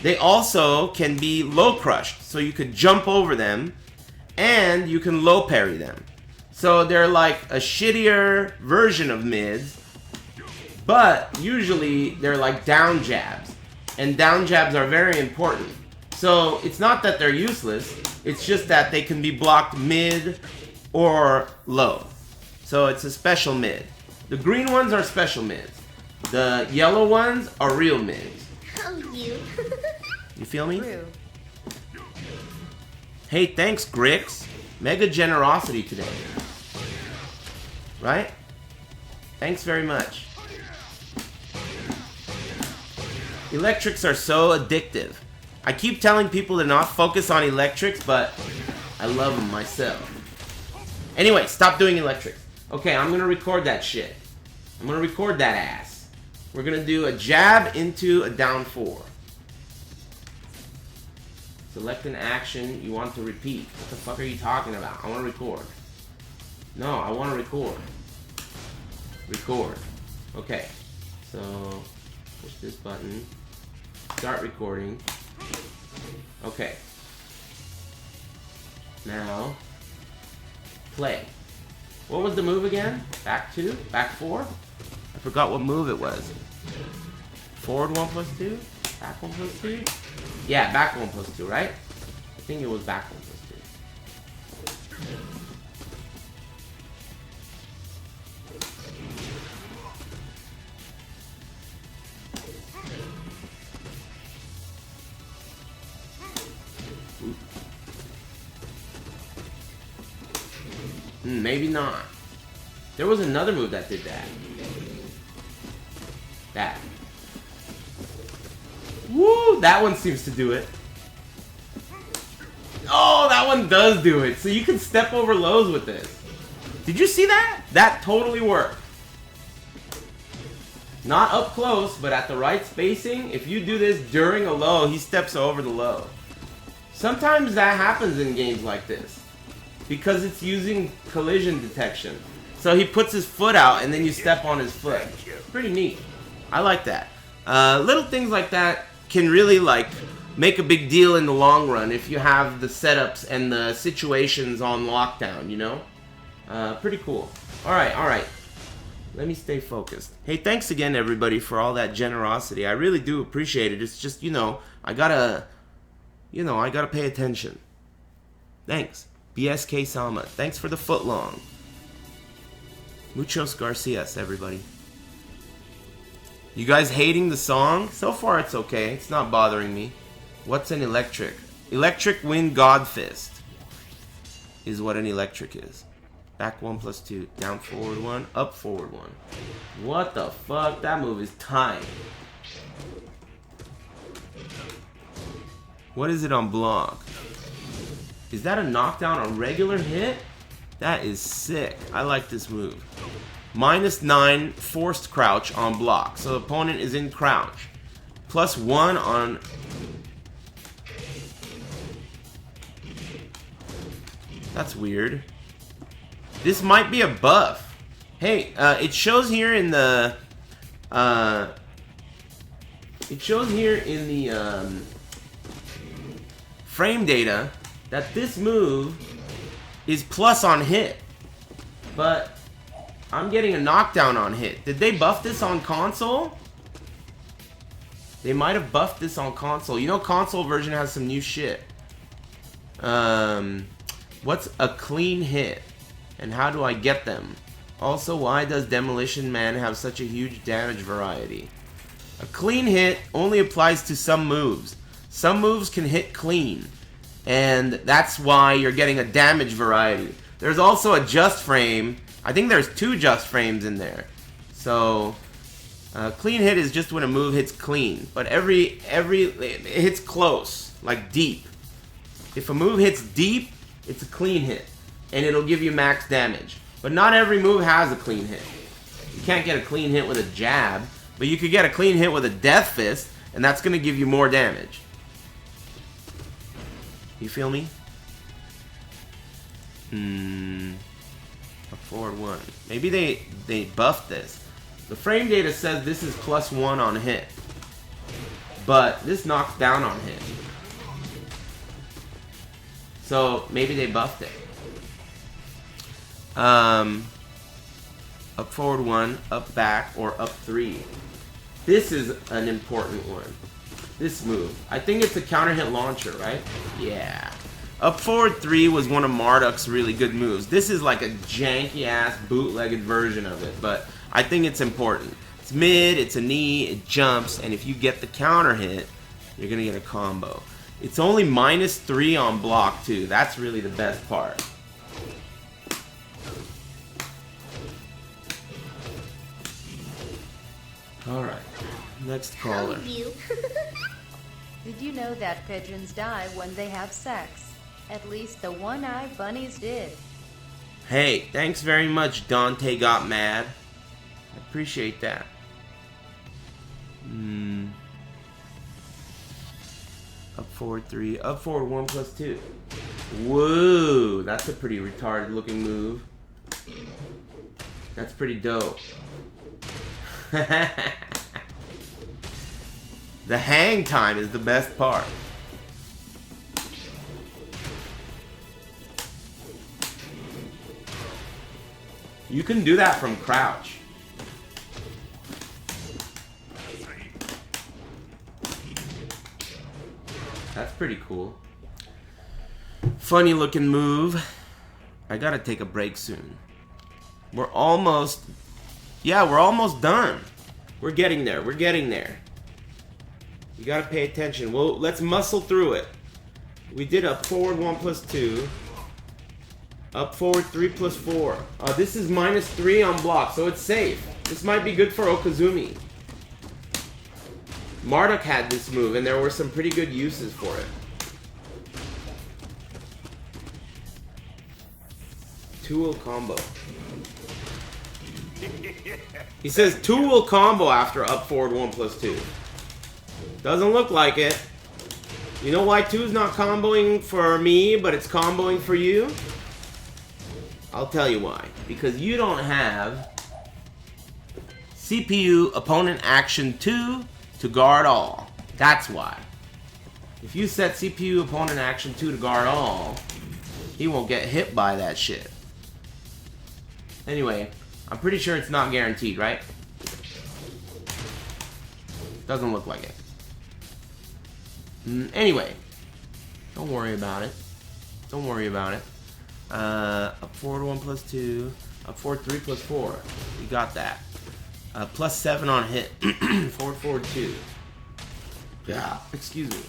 A: They also can be low crushed, so you could jump over them and you can low parry them. So they're like a shittier version of mids, but usually they're like down jabs. And down jabs are very important. So it's not that they're useless, it's just that they can be blocked mid or low. So it's a special mid. The green ones are special mids. The yellow ones are real mids.
C: Oh, you.
A: You feel me?
D: True.
A: Hey, thanks, Grix. Mega generosity today. Right? Thanks very much. Electrics are so addictive. I keep telling people to not focus on electrics, but I love them myself. Anyway, stop doing electrics. Okay, I'm gonna record that shit. I'm gonna record that ass. We're gonna do a jab into a down 4. Select an action you want to repeat. What the fuck are you talking about? I want to record. No, I want to record. Record. Okay. So, push this button. Start recording. Okay. Now, play. What was the move again? Back 2? Back 4? I forgot what move it was. Forward 1 plus 2? Back 1 plus 2? Yeah, back 1 plus 2, right? I think it was back 1 plus 2. Maybe not. There was another move that did that. That. Woo! That one seems to do it. Oh, that one does do it. So you can step over lows with this. Did you see that? That totally worked. Not up close, but at the right spacing. If you do this during a low, he steps over the low. Sometimes that happens in games like this, because it's using collision detection. So he puts his foot out and then you step on his foot. Pretty neat. I like that. Little things like that can really like make a big deal in the long run if you have the setups and the situations on lockdown, you know? Pretty cool. Alright. Let me stay focused. Hey, thanks again everybody for all that generosity. I really do appreciate it. It's just, you know, I gotta pay attention. Thanks. BSK Sama. Thanks for the footlong. Muchos Garcias, everybody. You guys hating the song? So far it's okay. It's not bothering me. What's an electric? Electric Wind God Fist is what an electric is. Back 1 plus 2. Down forward 1. Up forward 1. What the fuck? That move is tight. What is it on block? Is that a knockdown, a regular hit? That is sick. I like this move. -9 forced crouch on block. So the opponent is in crouch. +1 on... That's weird. This might be a buff. Hey, it shows here in the... frame data that this move is plus on hit. But I'm getting a knockdown on hit. Did they buff this on console? They might have buffed this on console. You know, console version has some new shit. What's a clean hit? And how do I get them? Also, why does Demolition Man have such a huge damage variety? A clean hit only applies to some moves. Some moves can hit clean. And that's why you're getting a damage variety. There's also a just frame. I think there's 2 just frames in there. So, clean hit is just when a move hits clean. But it hits close, like deep. If a move hits deep, it's a clean hit. And it'll give you max damage. But not every move has a clean hit. You can't get a clean hit with a jab, but you could get a clean hit with a death fist, and that's going to give you more damage. You feel me? A forward 1. Maybe they buffed this. The frame data says this is +1 on hit, but this knocks down on hit. So maybe they buffed it. Up forward 1, up back, or up 3. This is an important one. This move. I think it's a counter hit launcher, right? Yeah. Up forward 3 was one of Marduk's really good moves. This is like a janky ass bootlegged version of it, but I think it's important. It's mid, it's a knee, it jumps, and if you get the counter hit, you're gonna get a combo. It's only -3 on block too. That's really the best part. Alright, next caller.
C: Oh, you.
D: Did you know that pigeons die when they have sex? At least the one-eyed bunnies did.
A: Hey, thanks very much, Dante Got Mad. I appreciate that. Up forward 3, up forward 1 + 2. Whoa, that's a pretty retarded looking move. That's pretty dope. The hang time is the best part. You can do that from crouch. That's pretty cool. Funny looking move. I gotta take a break soon. We're almost done. We're getting there. We're getting there. You gotta pay attention. Well, let's muscle through it. We did up forward 1 + 2. Up forward 3 + 4. This is -3 on block, so it's safe. This might be good for Okazumi. Marduk had this move, and there were some pretty good uses for it. 2 will combo. He says 2 will combo after up forward 1 + 2. Doesn't look like it. You know why 2's not comboing for me, but it's comboing for you? I'll tell you why. Because you don't have CPU opponent action 2 to guard all. That's why. If you set CPU opponent action 2 to guard all, he won't get hit by that shit. Anyway, I'm pretty sure it's not guaranteed, right? Doesn't look like it. Anyway, don't worry about it. Don't worry about it. Up forward 1 + 2. Up forward 3 + 4. You got that. +7 on hit. forward 2. Yeah, excuse me.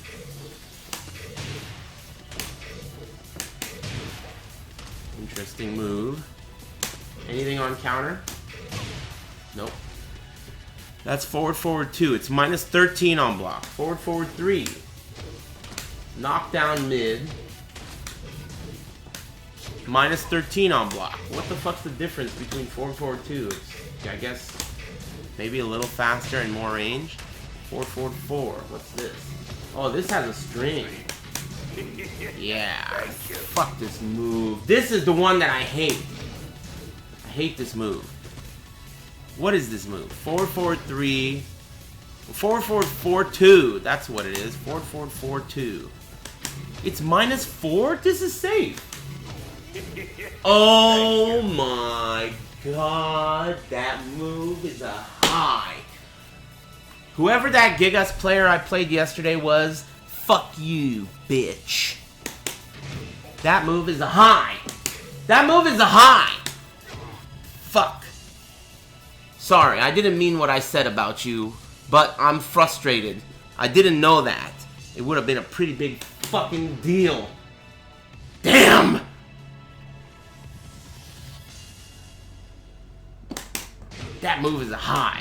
A: Interesting move. Anything on counter? Nope. That's forward 2. It's -13 on block. Forward 3. Knockdown mid. -13 on block. What the fuck's the difference between forward 2? It's, I guess, maybe a little faster and more range. Forward 4. What's this? Oh, this has a string. Yeah. Fuck this move. This is the one that I hate. I hate this move. What is this move? Forward 3. Forward 4-2. That's what it is. Forward 4-2. It's -4? This is safe. Oh my god. That move is a high. Whoever that Gigas player I played yesterday was, fuck you, bitch. That move is a high. That move is a high. Fuck. Sorry, I didn't mean what I said about you, but I'm frustrated. I didn't know that. It would have been a pretty big fucking deal. Damn! That move is a high.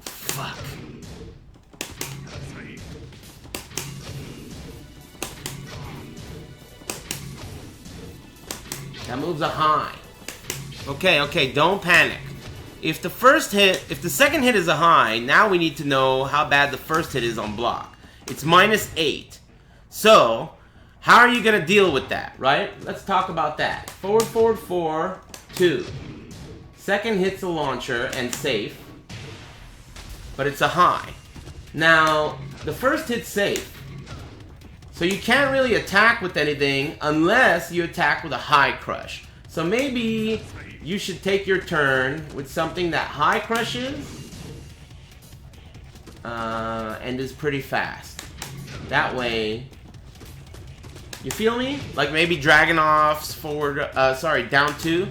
A: Fuck. That move's a high. Okay, don't panic. If the second hit is a high, now we need to know how bad the first hit is on block. It's -8. So, how are you going to deal with that, right? Let's talk about that. Forward, forward, 4, 2. Second hit's a launcher and safe, but it's a high. Now, the first hit's safe. So you can't really attack with anything unless you attack with a high crush. So maybe you should take your turn with something that high crushes and is pretty fast. That way, you feel me? Like maybe Dragonoff's forward, down 2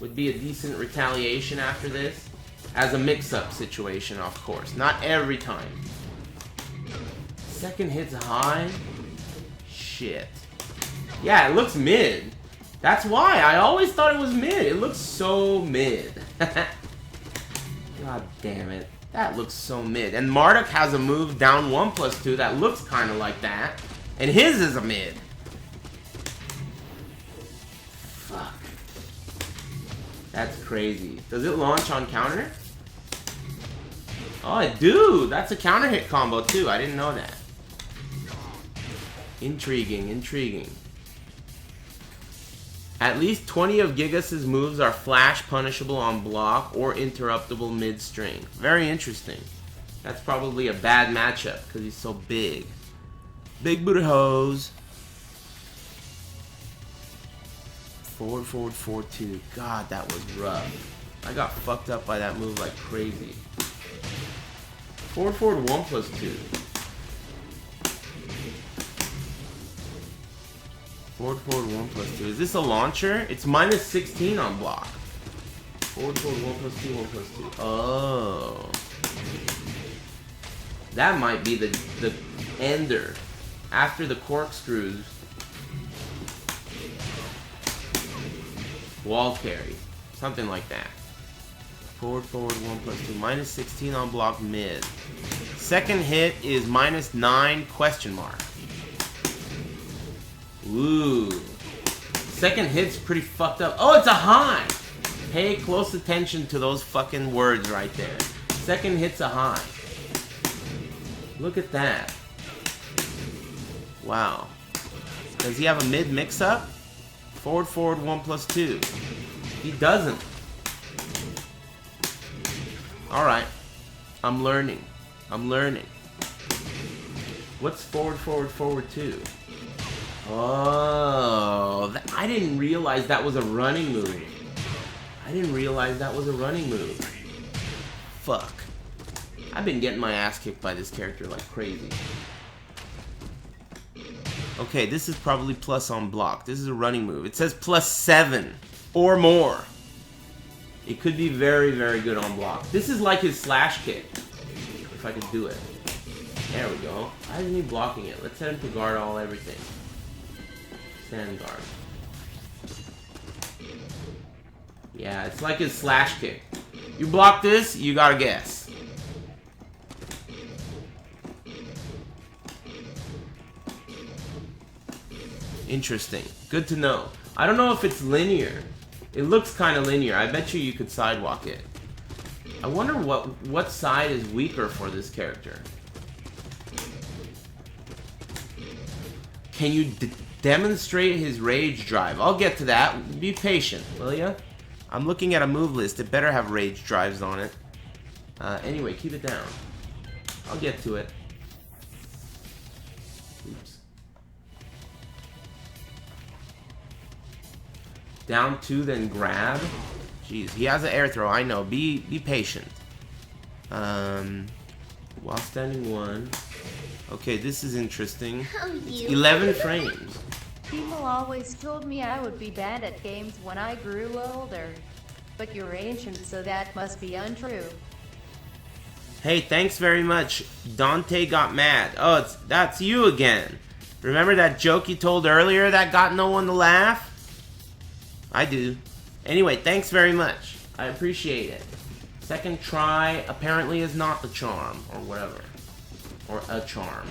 A: would be a decent retaliation after this. As a mix-up situation, of course. Not every time. Second hit's high? Shit. Yeah, it looks mid. That's why. I always thought it was mid. It looks so mid. God damn it. That looks so mid. And Marduk has a move down 1+2 that looks kind of like that. And his is a mid. Fuck. That's crazy. Does it launch on counter? Oh, dude, that's a counter hit combo too. I didn't know that. Intriguing, intriguing. At least 20 of Gigas' moves are flash punishable on block or interruptible mid-string. Very interesting. That's probably a bad matchup because he's so big. Big booty hose. Forward, forward, 4-2. God, that was rough. I got fucked up by that move like crazy. Forward, forward, 1+2. Forward, forward, 1+2. Is this a launcher? It's -16 on block. Forward, forward, 1+2, 1+2. Oh. That might be the ender. After the corkscrews. Wall carry. Something like that. Forward, forward, 1+2. -16 on block mid. Second hit is -9 question mark. Ooh. Second hit's pretty fucked up. Oh, it's a high! Pay close attention to those fucking words right there. Second hit's a high. Look at that. Wow. Does he have a mid mix-up? Forward, forward, 1+2. He doesn't. Alright. I'm learning. I'm learning. What's forward, forward, forward 2? Oh, I didn't realize that was a running move. I didn't realize that was a running move. Fuck. I've been getting my ass kicked by this character like crazy. Okay, this is probably plus on block. This is a running move. It says +7 or more. It could be very, very good on block. This is like his slash kick. If I could do it. There we go. Why isn't he blocking it? Let's set him to guard all everything. Stand guard. Yeah, it's like his slash kick. You block this, you gotta guess. Interesting. Good to know. I don't know if it's linear. It looks kind of linear. I bet you could sidewalk it. I wonder what side is weaker for this character. Can you demonstrate his rage drive? I'll get to that. Be patient, will ya? I'm looking at a move list. It better have rage drives on it. Anyway, keep it down. I'll get to it. Oops. Down 2, then grab. Jeez, he has an air throw. I know. Be patient. While standing 1. Okay, this is interesting. It's 11 frames.
D: People always told me I would be bad at games when I grew older. But you're ancient, so that must be untrue.
A: Hey, thanks very much. Dante got mad. Oh, that's you again. Remember that joke you told earlier that got no one to laugh? I do. Anyway, thanks very much. I appreciate it. Second try apparently is not the charm, or whatever. Or a charm.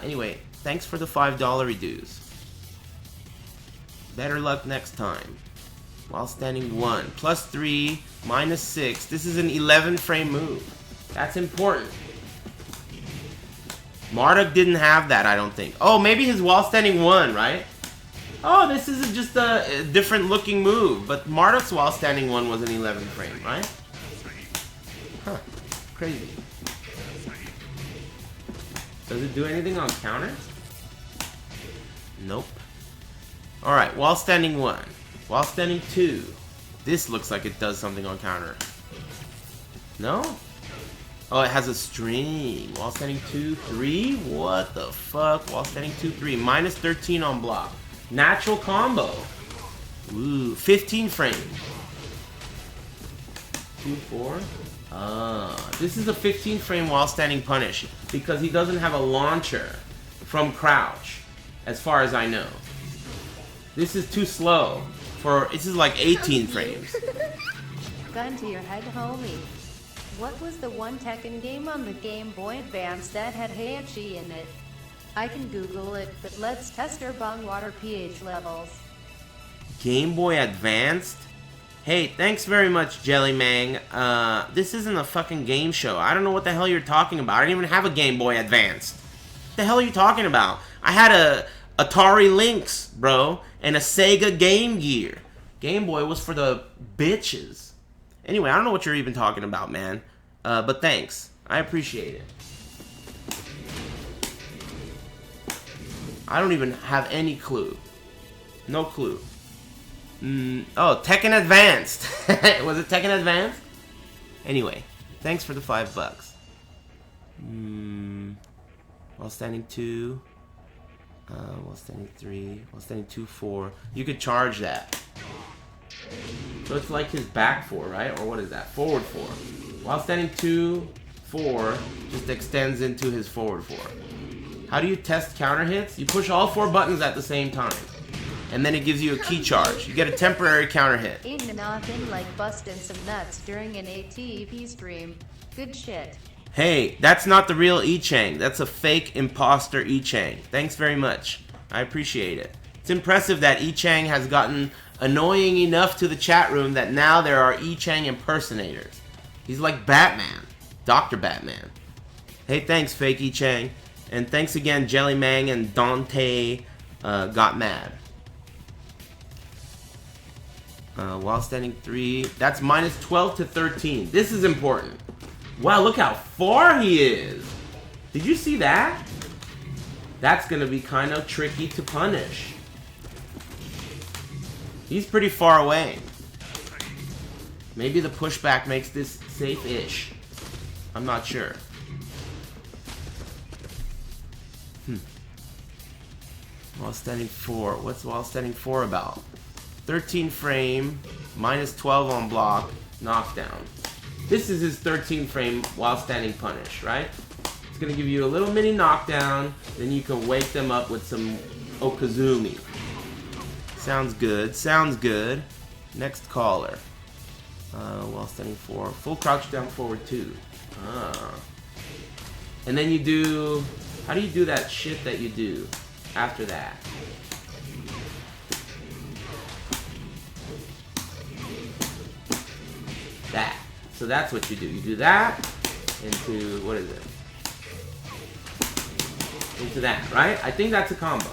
A: Anyway, thanks for the $5 reduce. Better luck next time. While standing 1. +3, -6. This is an 11 frame move. That's important. Marduk didn't have that, I don't think. Oh, maybe his while standing 1, right? Oh, this is just a different looking move. But Marduk's while standing 1 was an 11 frame, right? Huh. Crazy. Does it do anything on counters? Nope. Alright, while standing 1. While standing 2. This looks like it does something on counter. No? Oh, it has a string. While standing 2, 3? What the fuck? While standing 2, 3. -13 on block. Natural combo. Ooh, 15 frame. 2, 4. This is a 15 frame while standing punish because he doesn't have a launcher from crouch, as far as I know. This is too slow. This is like 18 frames.
D: Gun to your head, homie. What was the one Tekken game on the Game Boy Advance that had Heihachi in it? I can Google it, but let's test our bong water pH levels.
A: Game Boy Advanced? Hey, thanks very much, Jelly Mang. This isn't a fucking game show. I don't know what the hell you're talking about. I didn't even have a Game Boy Advanced. What the hell are you talking about? I had a Atari Lynx, bro, and a Sega Game Gear. Game Boy was for the bitches. Anyway, I don't know what you're even talking about, man. But thanks. I appreciate it. I don't even have any clue. No clue. Oh, Tekken Advanced. Was it Tekken Advanced? Anyway, thanks for the $5. While standing 2. While standing 3. While standing 2, 4. You could charge that. So it's like his back 4, right? Or what is that? Forward 4. While standing 2, 4 just extends into his forward 4. How do you test counter hits? You push all 4 buttons at the same time. And then it gives you a key charge. You get a temporary counter hit.
D: Ain't nothing like busting some nuts during an ATP stream. Good shit.
A: Hey, that's not the real I-Chang. That's a fake imposter I-Chang. Thanks very much. I appreciate it. It's impressive that I-Chang has gotten annoying enough to the chat room that now there are I-Chang impersonators. He's like Batman. Dr. Batman. Hey, thanks, fake I-Chang. And thanks again, Jelly Mang and Dante got mad. While standing 3. That's -12 to 13. This is important. Wow, look how far he is. Did you see that? That's going to be kind of tricky to punish. He's pretty far away. Maybe the pushback makes this safe-ish. I'm not sure. While standing 4. What's while standing 4 about? 13 frame, -12 on block, knockdown. This is his 13 frame while standing punish, right? It's going to give you a little mini knockdown, then you can wake them up with some Okazumi. Sounds good, sounds good. Next caller. While standing 4. Full crouch down forward 2. And then you do... How do you do that shit that you do after that? That. So that's what you do. You do that into... What is it? Into that, right? I think that's a combo.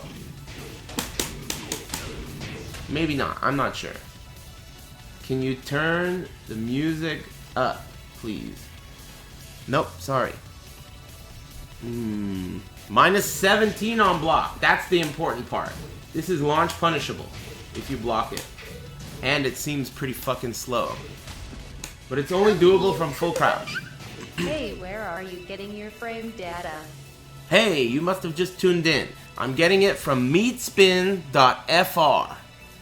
A: Maybe not. I'm not sure. Can you turn the music up, please? Nope, sorry. -17 on block. That's the important part. This is launch punishable if you block it. And it seems pretty fucking slow. But it's only doable from full crouch.
D: Hey, where are you getting your frame data?
A: Hey, you must have just tuned in. I'm getting it from meatspin.fr.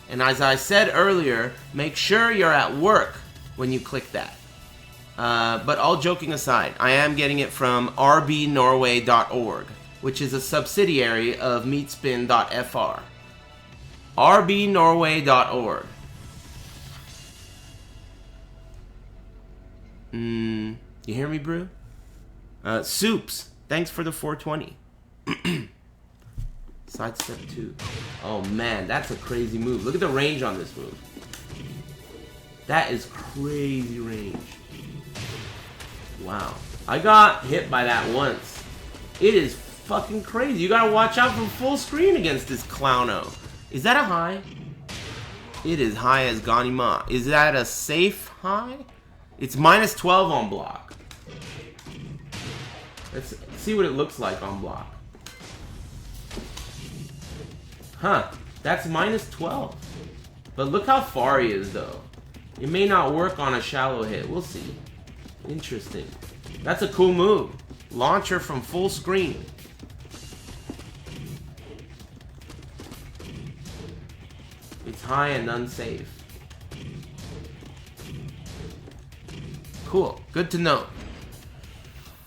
A: And as I said earlier, make sure you're at work when you click that. But all joking aside, I am getting it from rbnorway.org, which is a subsidiary of meatspin.fr. rbnorway.org. You hear me, Brew? Soups, thanks for the 420. Sidestep 2. Oh man, that's a crazy move. Look at the range on this move. That is crazy range. Wow. I got hit by that once. It is fucking crazy. You gotta watch out from full screen against this clowno. Is that a high? It is high as Ganima. Is that a safe high? It's minus 12 on block. Let's see what it looks like on block. Huh. That's minus 12. But look how far he is, though. It may not work on a shallow hit. We'll see. Interesting. That's a cool move. Launcher from full screen. It's high and unsafe. Cool. Good to know.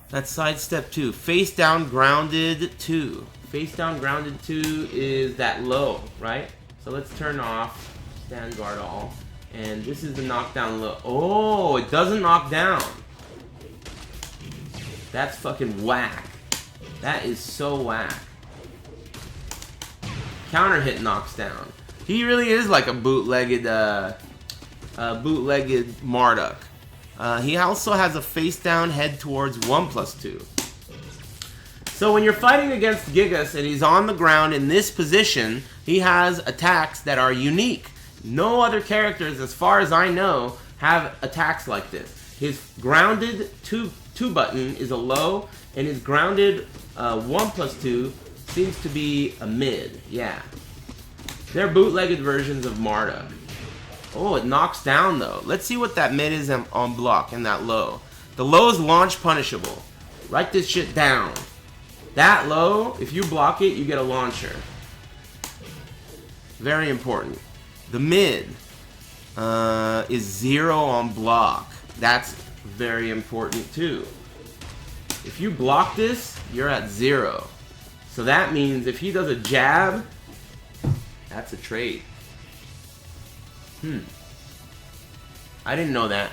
A: That's sidestep 2. Face down grounded 2. Face down grounded 2 is that low, right? So let's turn off stand guard all. And this is the knockdown low. Oh, it doesn't knock down. That's fucking whack. That is so whack. Counter hit knocks down. He really is like a bootlegged Marduk. He also has a face down head towards 1+2. So when you're fighting against Gigas and he's on the ground in this position, he has attacks that are unique. No other characters, as far as I know, have attacks like this. His grounded 2 button is a low, and his grounded 1+2 seems to be a mid. Yeah. They're bootlegged versions of Marduk. Oh, it knocks down though. Let's see what that mid is on block and that low. The low is launch punishable. Write this shit down. That low, if you block it, you get a launcher. Very important. The mid is 0 on block. That's very important too. If you block this, you're at 0. So that means if he does a jab, that's a trade. I didn't know that.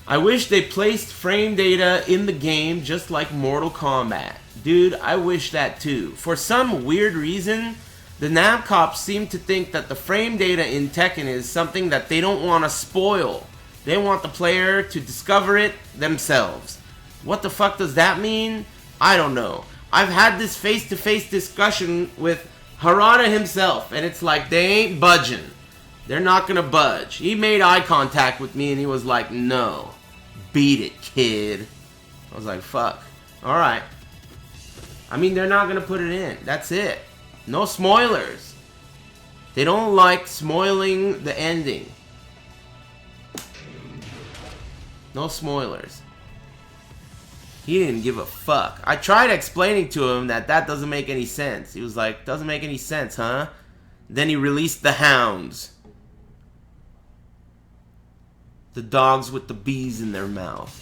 A: I wish they placed frame data in the game just like Mortal Kombat. Dude, I wish that too. For some weird reason, the Namcops seem to think that the frame data in Tekken is something that they don't want to spoil. They want the player to discover it themselves. What the fuck does that mean? I don't know. I've had this face-to-face discussion with Harada himself, and it's like they ain't budging. They're not gonna budge. He made eye contact with me and he was like, no. Beat it, kid. I was like, fuck. Alright. I mean, they're not gonna put it in. That's it. No spoilers. They don't like spoiling the ending. No spoilers. He didn't give a fuck. I tried explaining to him that doesn't make any sense. He was like, doesn't make any sense, huh? Then he released the hounds. The dogs with the bees in their mouth.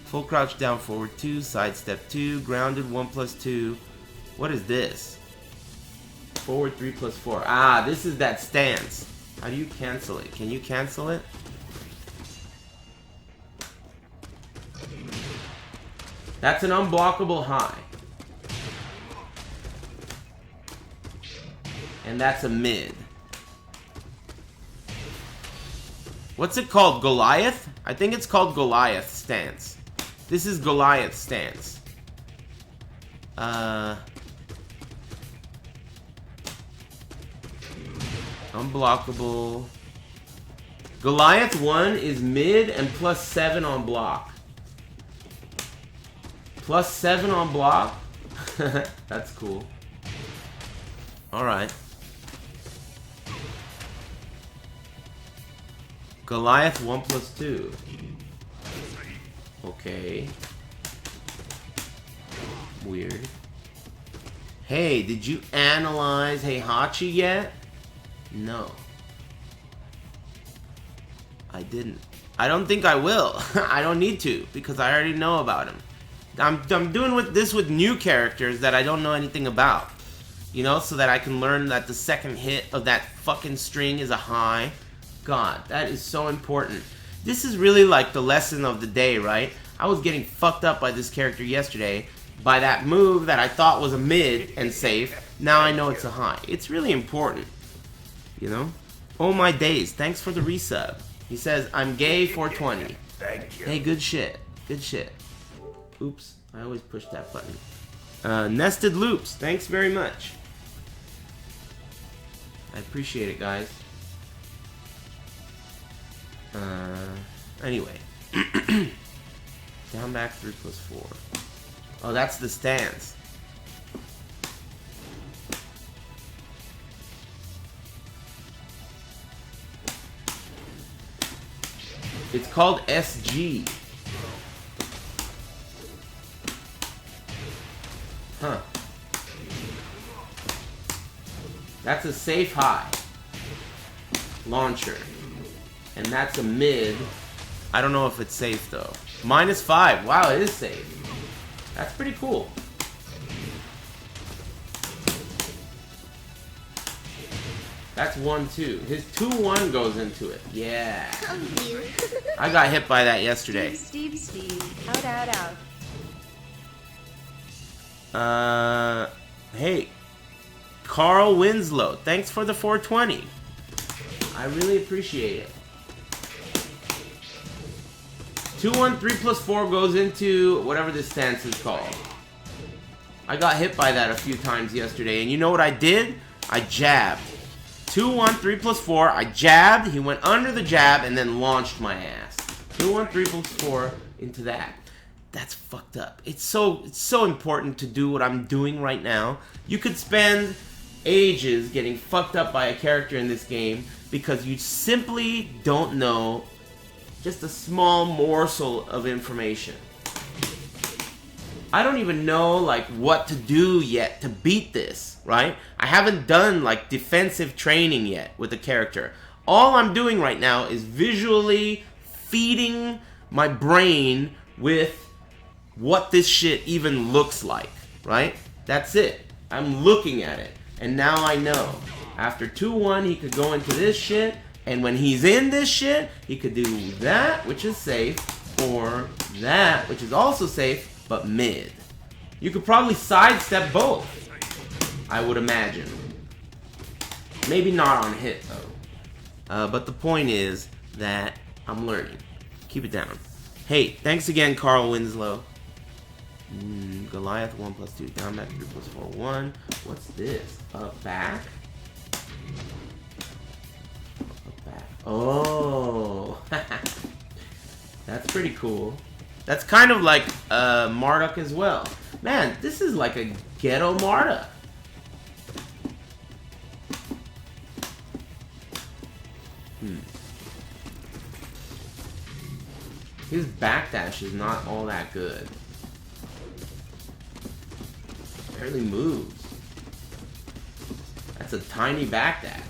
A: Full crouch down forward 2, sidestep 2, grounded 1+2. What is this? Forward 3+4. Ah, this is that stance. How do you cancel it? Can you cancel it? That's an unblockable high. And that's a mid. What's it called? Goliath? I think it's called Goliath stance. This is Goliath stance. Unblockable. Goliath 1 is mid and +7 on block. +7 on block? That's cool. Alright. Goliath 1+2. Okay. Weird. Hey, did you analyze Heihachi yet? No. I didn't. I don't think I will. I don't need to, because I already know about him. I'm doing this with new characters that I don't know anything about. You know, so that I can learn that the second hit of that fucking string is a high. God, that is so important. This is really like the lesson of the day, right? I was getting fucked up by this character yesterday, by that move that I thought was a mid and safe. Now I know it's a high. It's really important, you know? Oh my days, thanks for the resub. He says, I'm gay 420.
B: Thank you.
A: Hey, good shit. Good shit. Oops, I always push that button. Nested Loops, thanks very much. I appreciate it, guys. Anyway. Down back 3+4. Oh, that's the stance. It's called SG. Huh. That's a safe high launcher. And that's a mid. I don't know if it's safe though. -5. Wow, it is safe. That's pretty cool. That's 1-2. His 2-1 goes into it. Yeah.
C: Oh, you.
A: I got hit by that yesterday.
D: Steve. Out.
A: Hey. Carl Winslow. Thanks for the 420. I really appreciate it. 2-1, 3+4 goes into whatever this stance is called. I got hit by that a few times yesterday, and you know what I did? I jabbed. 2-1, 3+4, I jabbed, he went under the jab, and then launched my ass. 2-1, 3+4 into that. That's fucked up. It's so important to do what I'm doing right now. You could spend ages getting fucked up by a character in this game because you simply don't know just a small morsel of information. I don't even know like what to do yet to beat this, right? I haven't done like defensive training yet with the character. All I'm doing right now is visually feeding my brain with what this shit even looks like, right? That's it. I'm looking at it. And now I know. After 2-1, he could go into this shit. And when he's in this shit, he could do that, which is safe, or that, which is also safe, but mid. You could probably sidestep both, I would imagine. Maybe not on hit, though. But the point is that I'm learning. Keep it down. Hey, thanks again, Carl Winslow. Goliath 1+2, down back 3+4, 1. What's this? Up back? Up back. Oh, that's pretty cool. That's kind of like Marduk as well. Man, this is like a ghetto Marduk. His backdash is not all that good. Barely moves. That's a tiny backdash.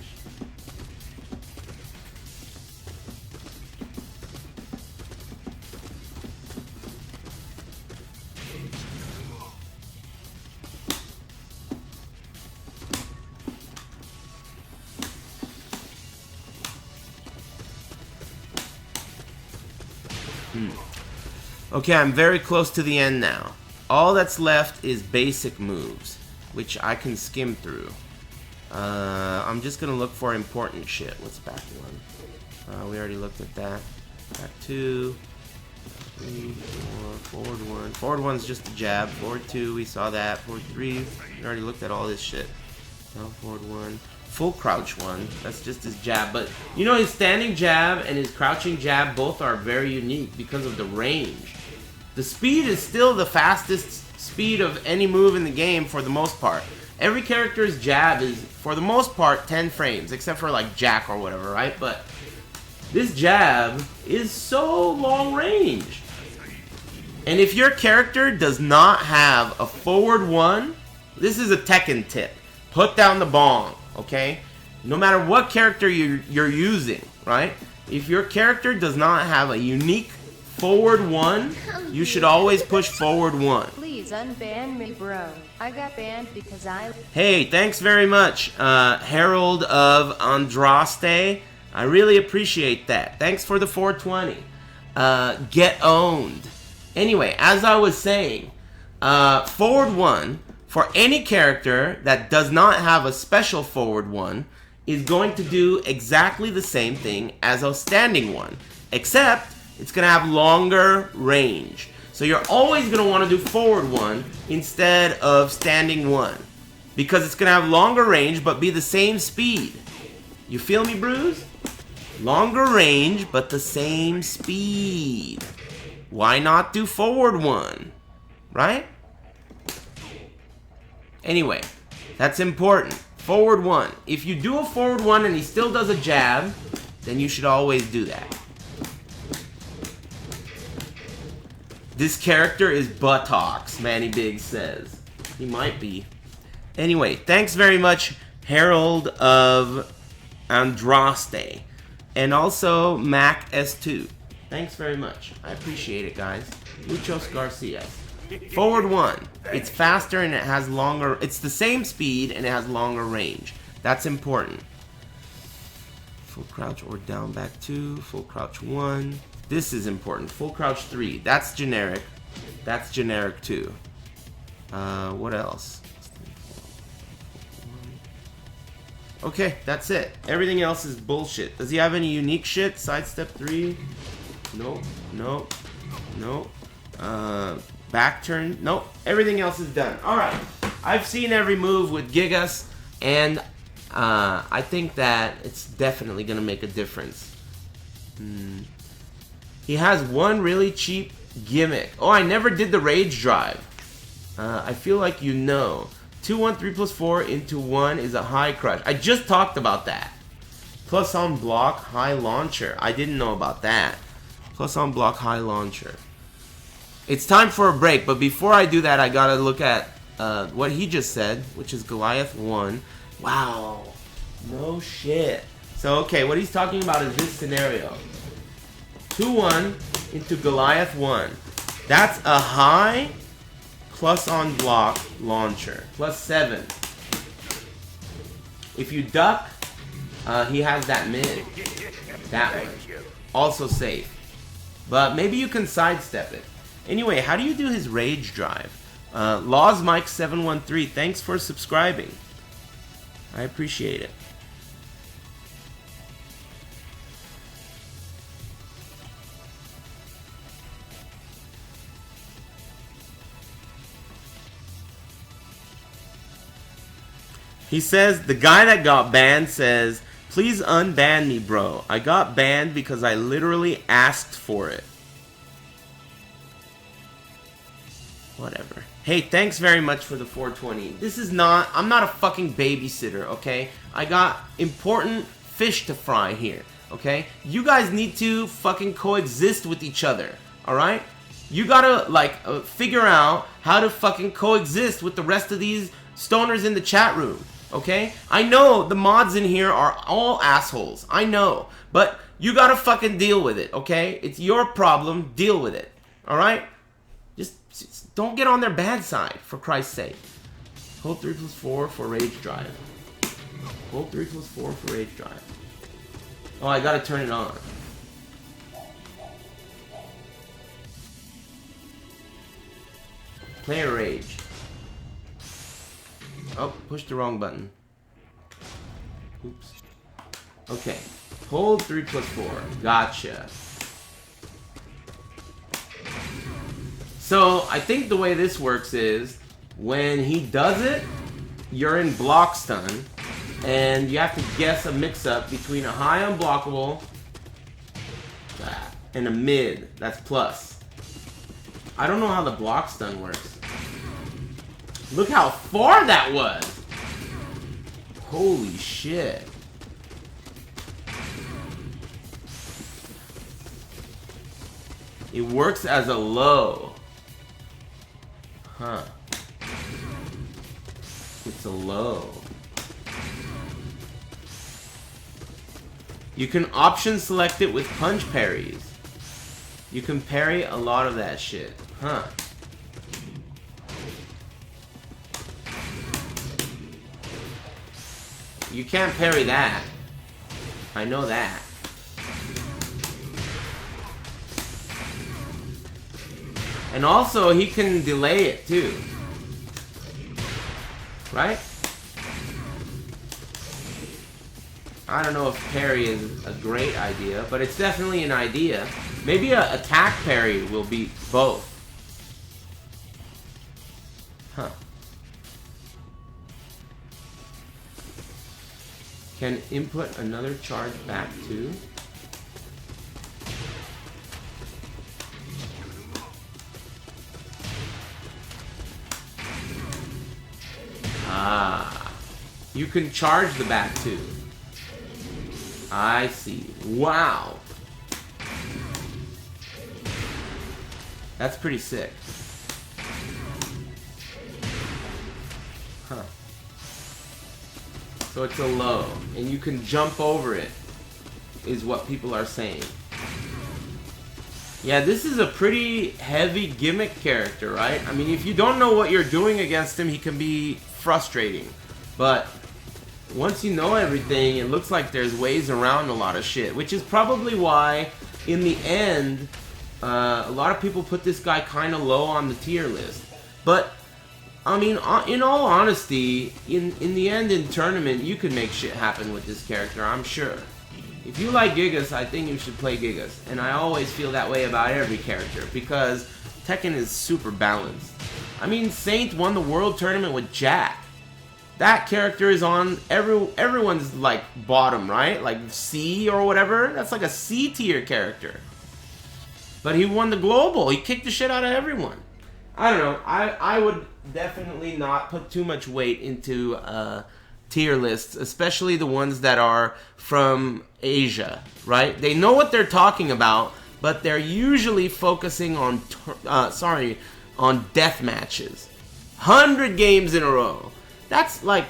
A: Okay, I'm very close to the end now. All that's left is basic moves, which I can skim through. I'm just gonna look for important shit. What's back one? We already looked at that. Back 2, 3, 4, forward 1. Forward 1's just a jab. Forward 2, we saw that. Forward 3, we already looked at all this shit. Now forward 1. Full crouch 1, that's just his jab. But you know, his standing jab and his crouching jab both are very unique because of the range. The speed is still the fastest speed of any move in the game for the most part. Every character's jab is, for the most part, 10 frames, except for like Jack or whatever, right? But this jab is so long range. And if your character does not have a forward 1, this is a Tekken tip. Put down the bong, okay? No matter what character you're using, right? If your character does not have a unique forward 1, you should always push forward 1.
D: Please unban me, bro. I got banned because I...
A: Hey, thanks very much, Herald of Andraste. I really appreciate that. Thanks for the 420. Get owned. Anyway, as I was saying, Forward 1 for any character that does not have a special forward 1 is going to do exactly the same thing as a standing 1, except it's going to have longer range. So you're always going to want to do forward 1 instead of standing 1, because it's going to have longer range but be the same speed. You feel me, Bruce? Longer range but the same speed. Why not do forward 1? Right? Anyway, that's important. Forward 1. If you do a forward 1 and he still does a jab, then you should always do that. This character is buttocks, Manny Biggs says. He might be. Anyway, thanks very much, Harold of Andraste. And also Mac S2. Thanks very much. I appreciate it, guys. Muchos Garcia. Forward 1. It's faster and it has longer... It's the same speed and it has longer range. That's important. Full crouch or down back 2. Full crouch 1. This is important. Full crouch 3. That's generic. That's generic too. What else? Okay, that's it. Everything else is bullshit. Does he have any unique shit? Sidestep 3? Nope. Nope. Nope. Back turn? Nope. Everything else is done. Alright. I've seen every move with Gigas, and I think that it's definitely going to make a difference. He has one really cheap gimmick. Oh, I never did the rage drive. I feel like you know. 2, 1, 3 plus 4 into 1 is a high crush. I just talked about that. Plus on block, high launcher. I didn't know about that. Plus on block, high launcher. It's time for a break, but before I do that, I gotta look at what he just said, which is Goliath 1. Wow. No shit. So, okay, what he's talking about is this scenario. 2, 1 into Goliath 1. That's a high plus on block launcher. Plus 7. If you duck, he has that mid. That one. Also safe. But maybe you can sidestep it. Anyway, how do you do his rage drive? Laws Mike 713, thanks for subscribing. I appreciate it. He says, the guy that got banned says, please unban me, bro. I got banned because I literally asked for it. Whatever. Hey, thanks very much for the 420. This is not... I'm not a fucking babysitter, okay? I got important fish to fry here, okay? You guys need to fucking coexist with each other, alright? You gotta, like, figure out how to fucking coexist with the rest of these stoners in the chat room, okay? I know the mods in here are all assholes. I know. But you gotta fucking deal with it, okay? It's your problem. Deal with it, alright? Just don't get on their bad side, for Christ's sake. Hold 3 plus 4 for rage drive. Hold 3 plus 4 for rage drive. Oh, I gotta turn it on. Player rage. Oh, pushed the wrong button. Oops. Okay. Hold 3 plus 4. Gotcha. So, I think the way this works is, when he does it, you're in block stun, and you have to guess a mix-up between a high unblockable and a mid. That's plus. I don't know how the block stun works. Look how far that was! Holy shit. It works as a low. Huh. It's a low. You can option select it with punch parries. You can parry a lot of that shit. Huh. You can't parry that. I know that. And also, he can delay it too. Right? I don't know if parry is a great idea, but it's definitely an idea. Maybe a attack parry will beat both. Huh. Can input another charge back too? Ah. You can charge the back too. I see. Wow. That's pretty sick. Huh. So it's a low, and you can jump over it, is what people are saying. Yeah, this is a pretty heavy gimmick character, right? I mean, if you don't know what you're doing against him, he can be frustrating. But once you know everything, it looks like there's ways around a lot of shit, which is probably why, in the end, a lot of people put this guy kind of low on the tier list. But, I mean, in all honesty, in the end, in tournament, you could make shit happen with this character, I'm sure. If you like Gigas, I think you should play Gigas. And I always feel that way about every character, because Tekken is super balanced. I mean, Saint won the world tournament with Jack. That character is on everyone's, like, bottom, right? Like, C or whatever. That's like a C tier character. But he won the global. He kicked the shit out of everyone. I don't know. I would definitely not put too much weight into tier lists, especially the ones that are from Asia, right? They know what they're talking about, but they're usually focusing on, on death matches. 100 games in a row. That's like,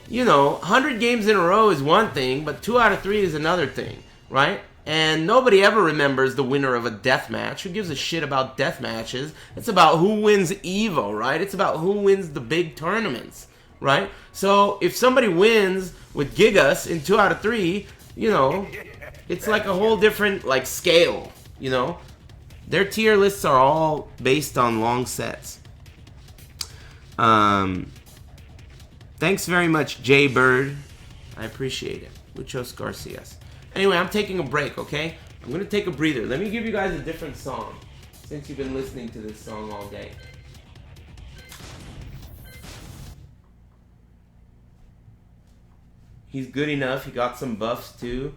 A: you know, 100 games in a row is one thing, but 2 out of 3 is another thing, right? And nobody ever remembers the winner of a death match. Who gives a shit about death matches? It's about who wins EVO, right? It's about who wins the big tournaments, right? So if somebody wins with Gigas in 2 out of 3, you know, it's like a whole different, like, scale, you know? Their tier lists are all based on long sets. Thanks very much, Jay Bird. I appreciate it. Muchos Garcias. Anyway, I'm taking a break, okay? I'm going to take a breather. Let me give you guys a different song, since you've been listening to this song all day. He's good enough. He got some buffs, too.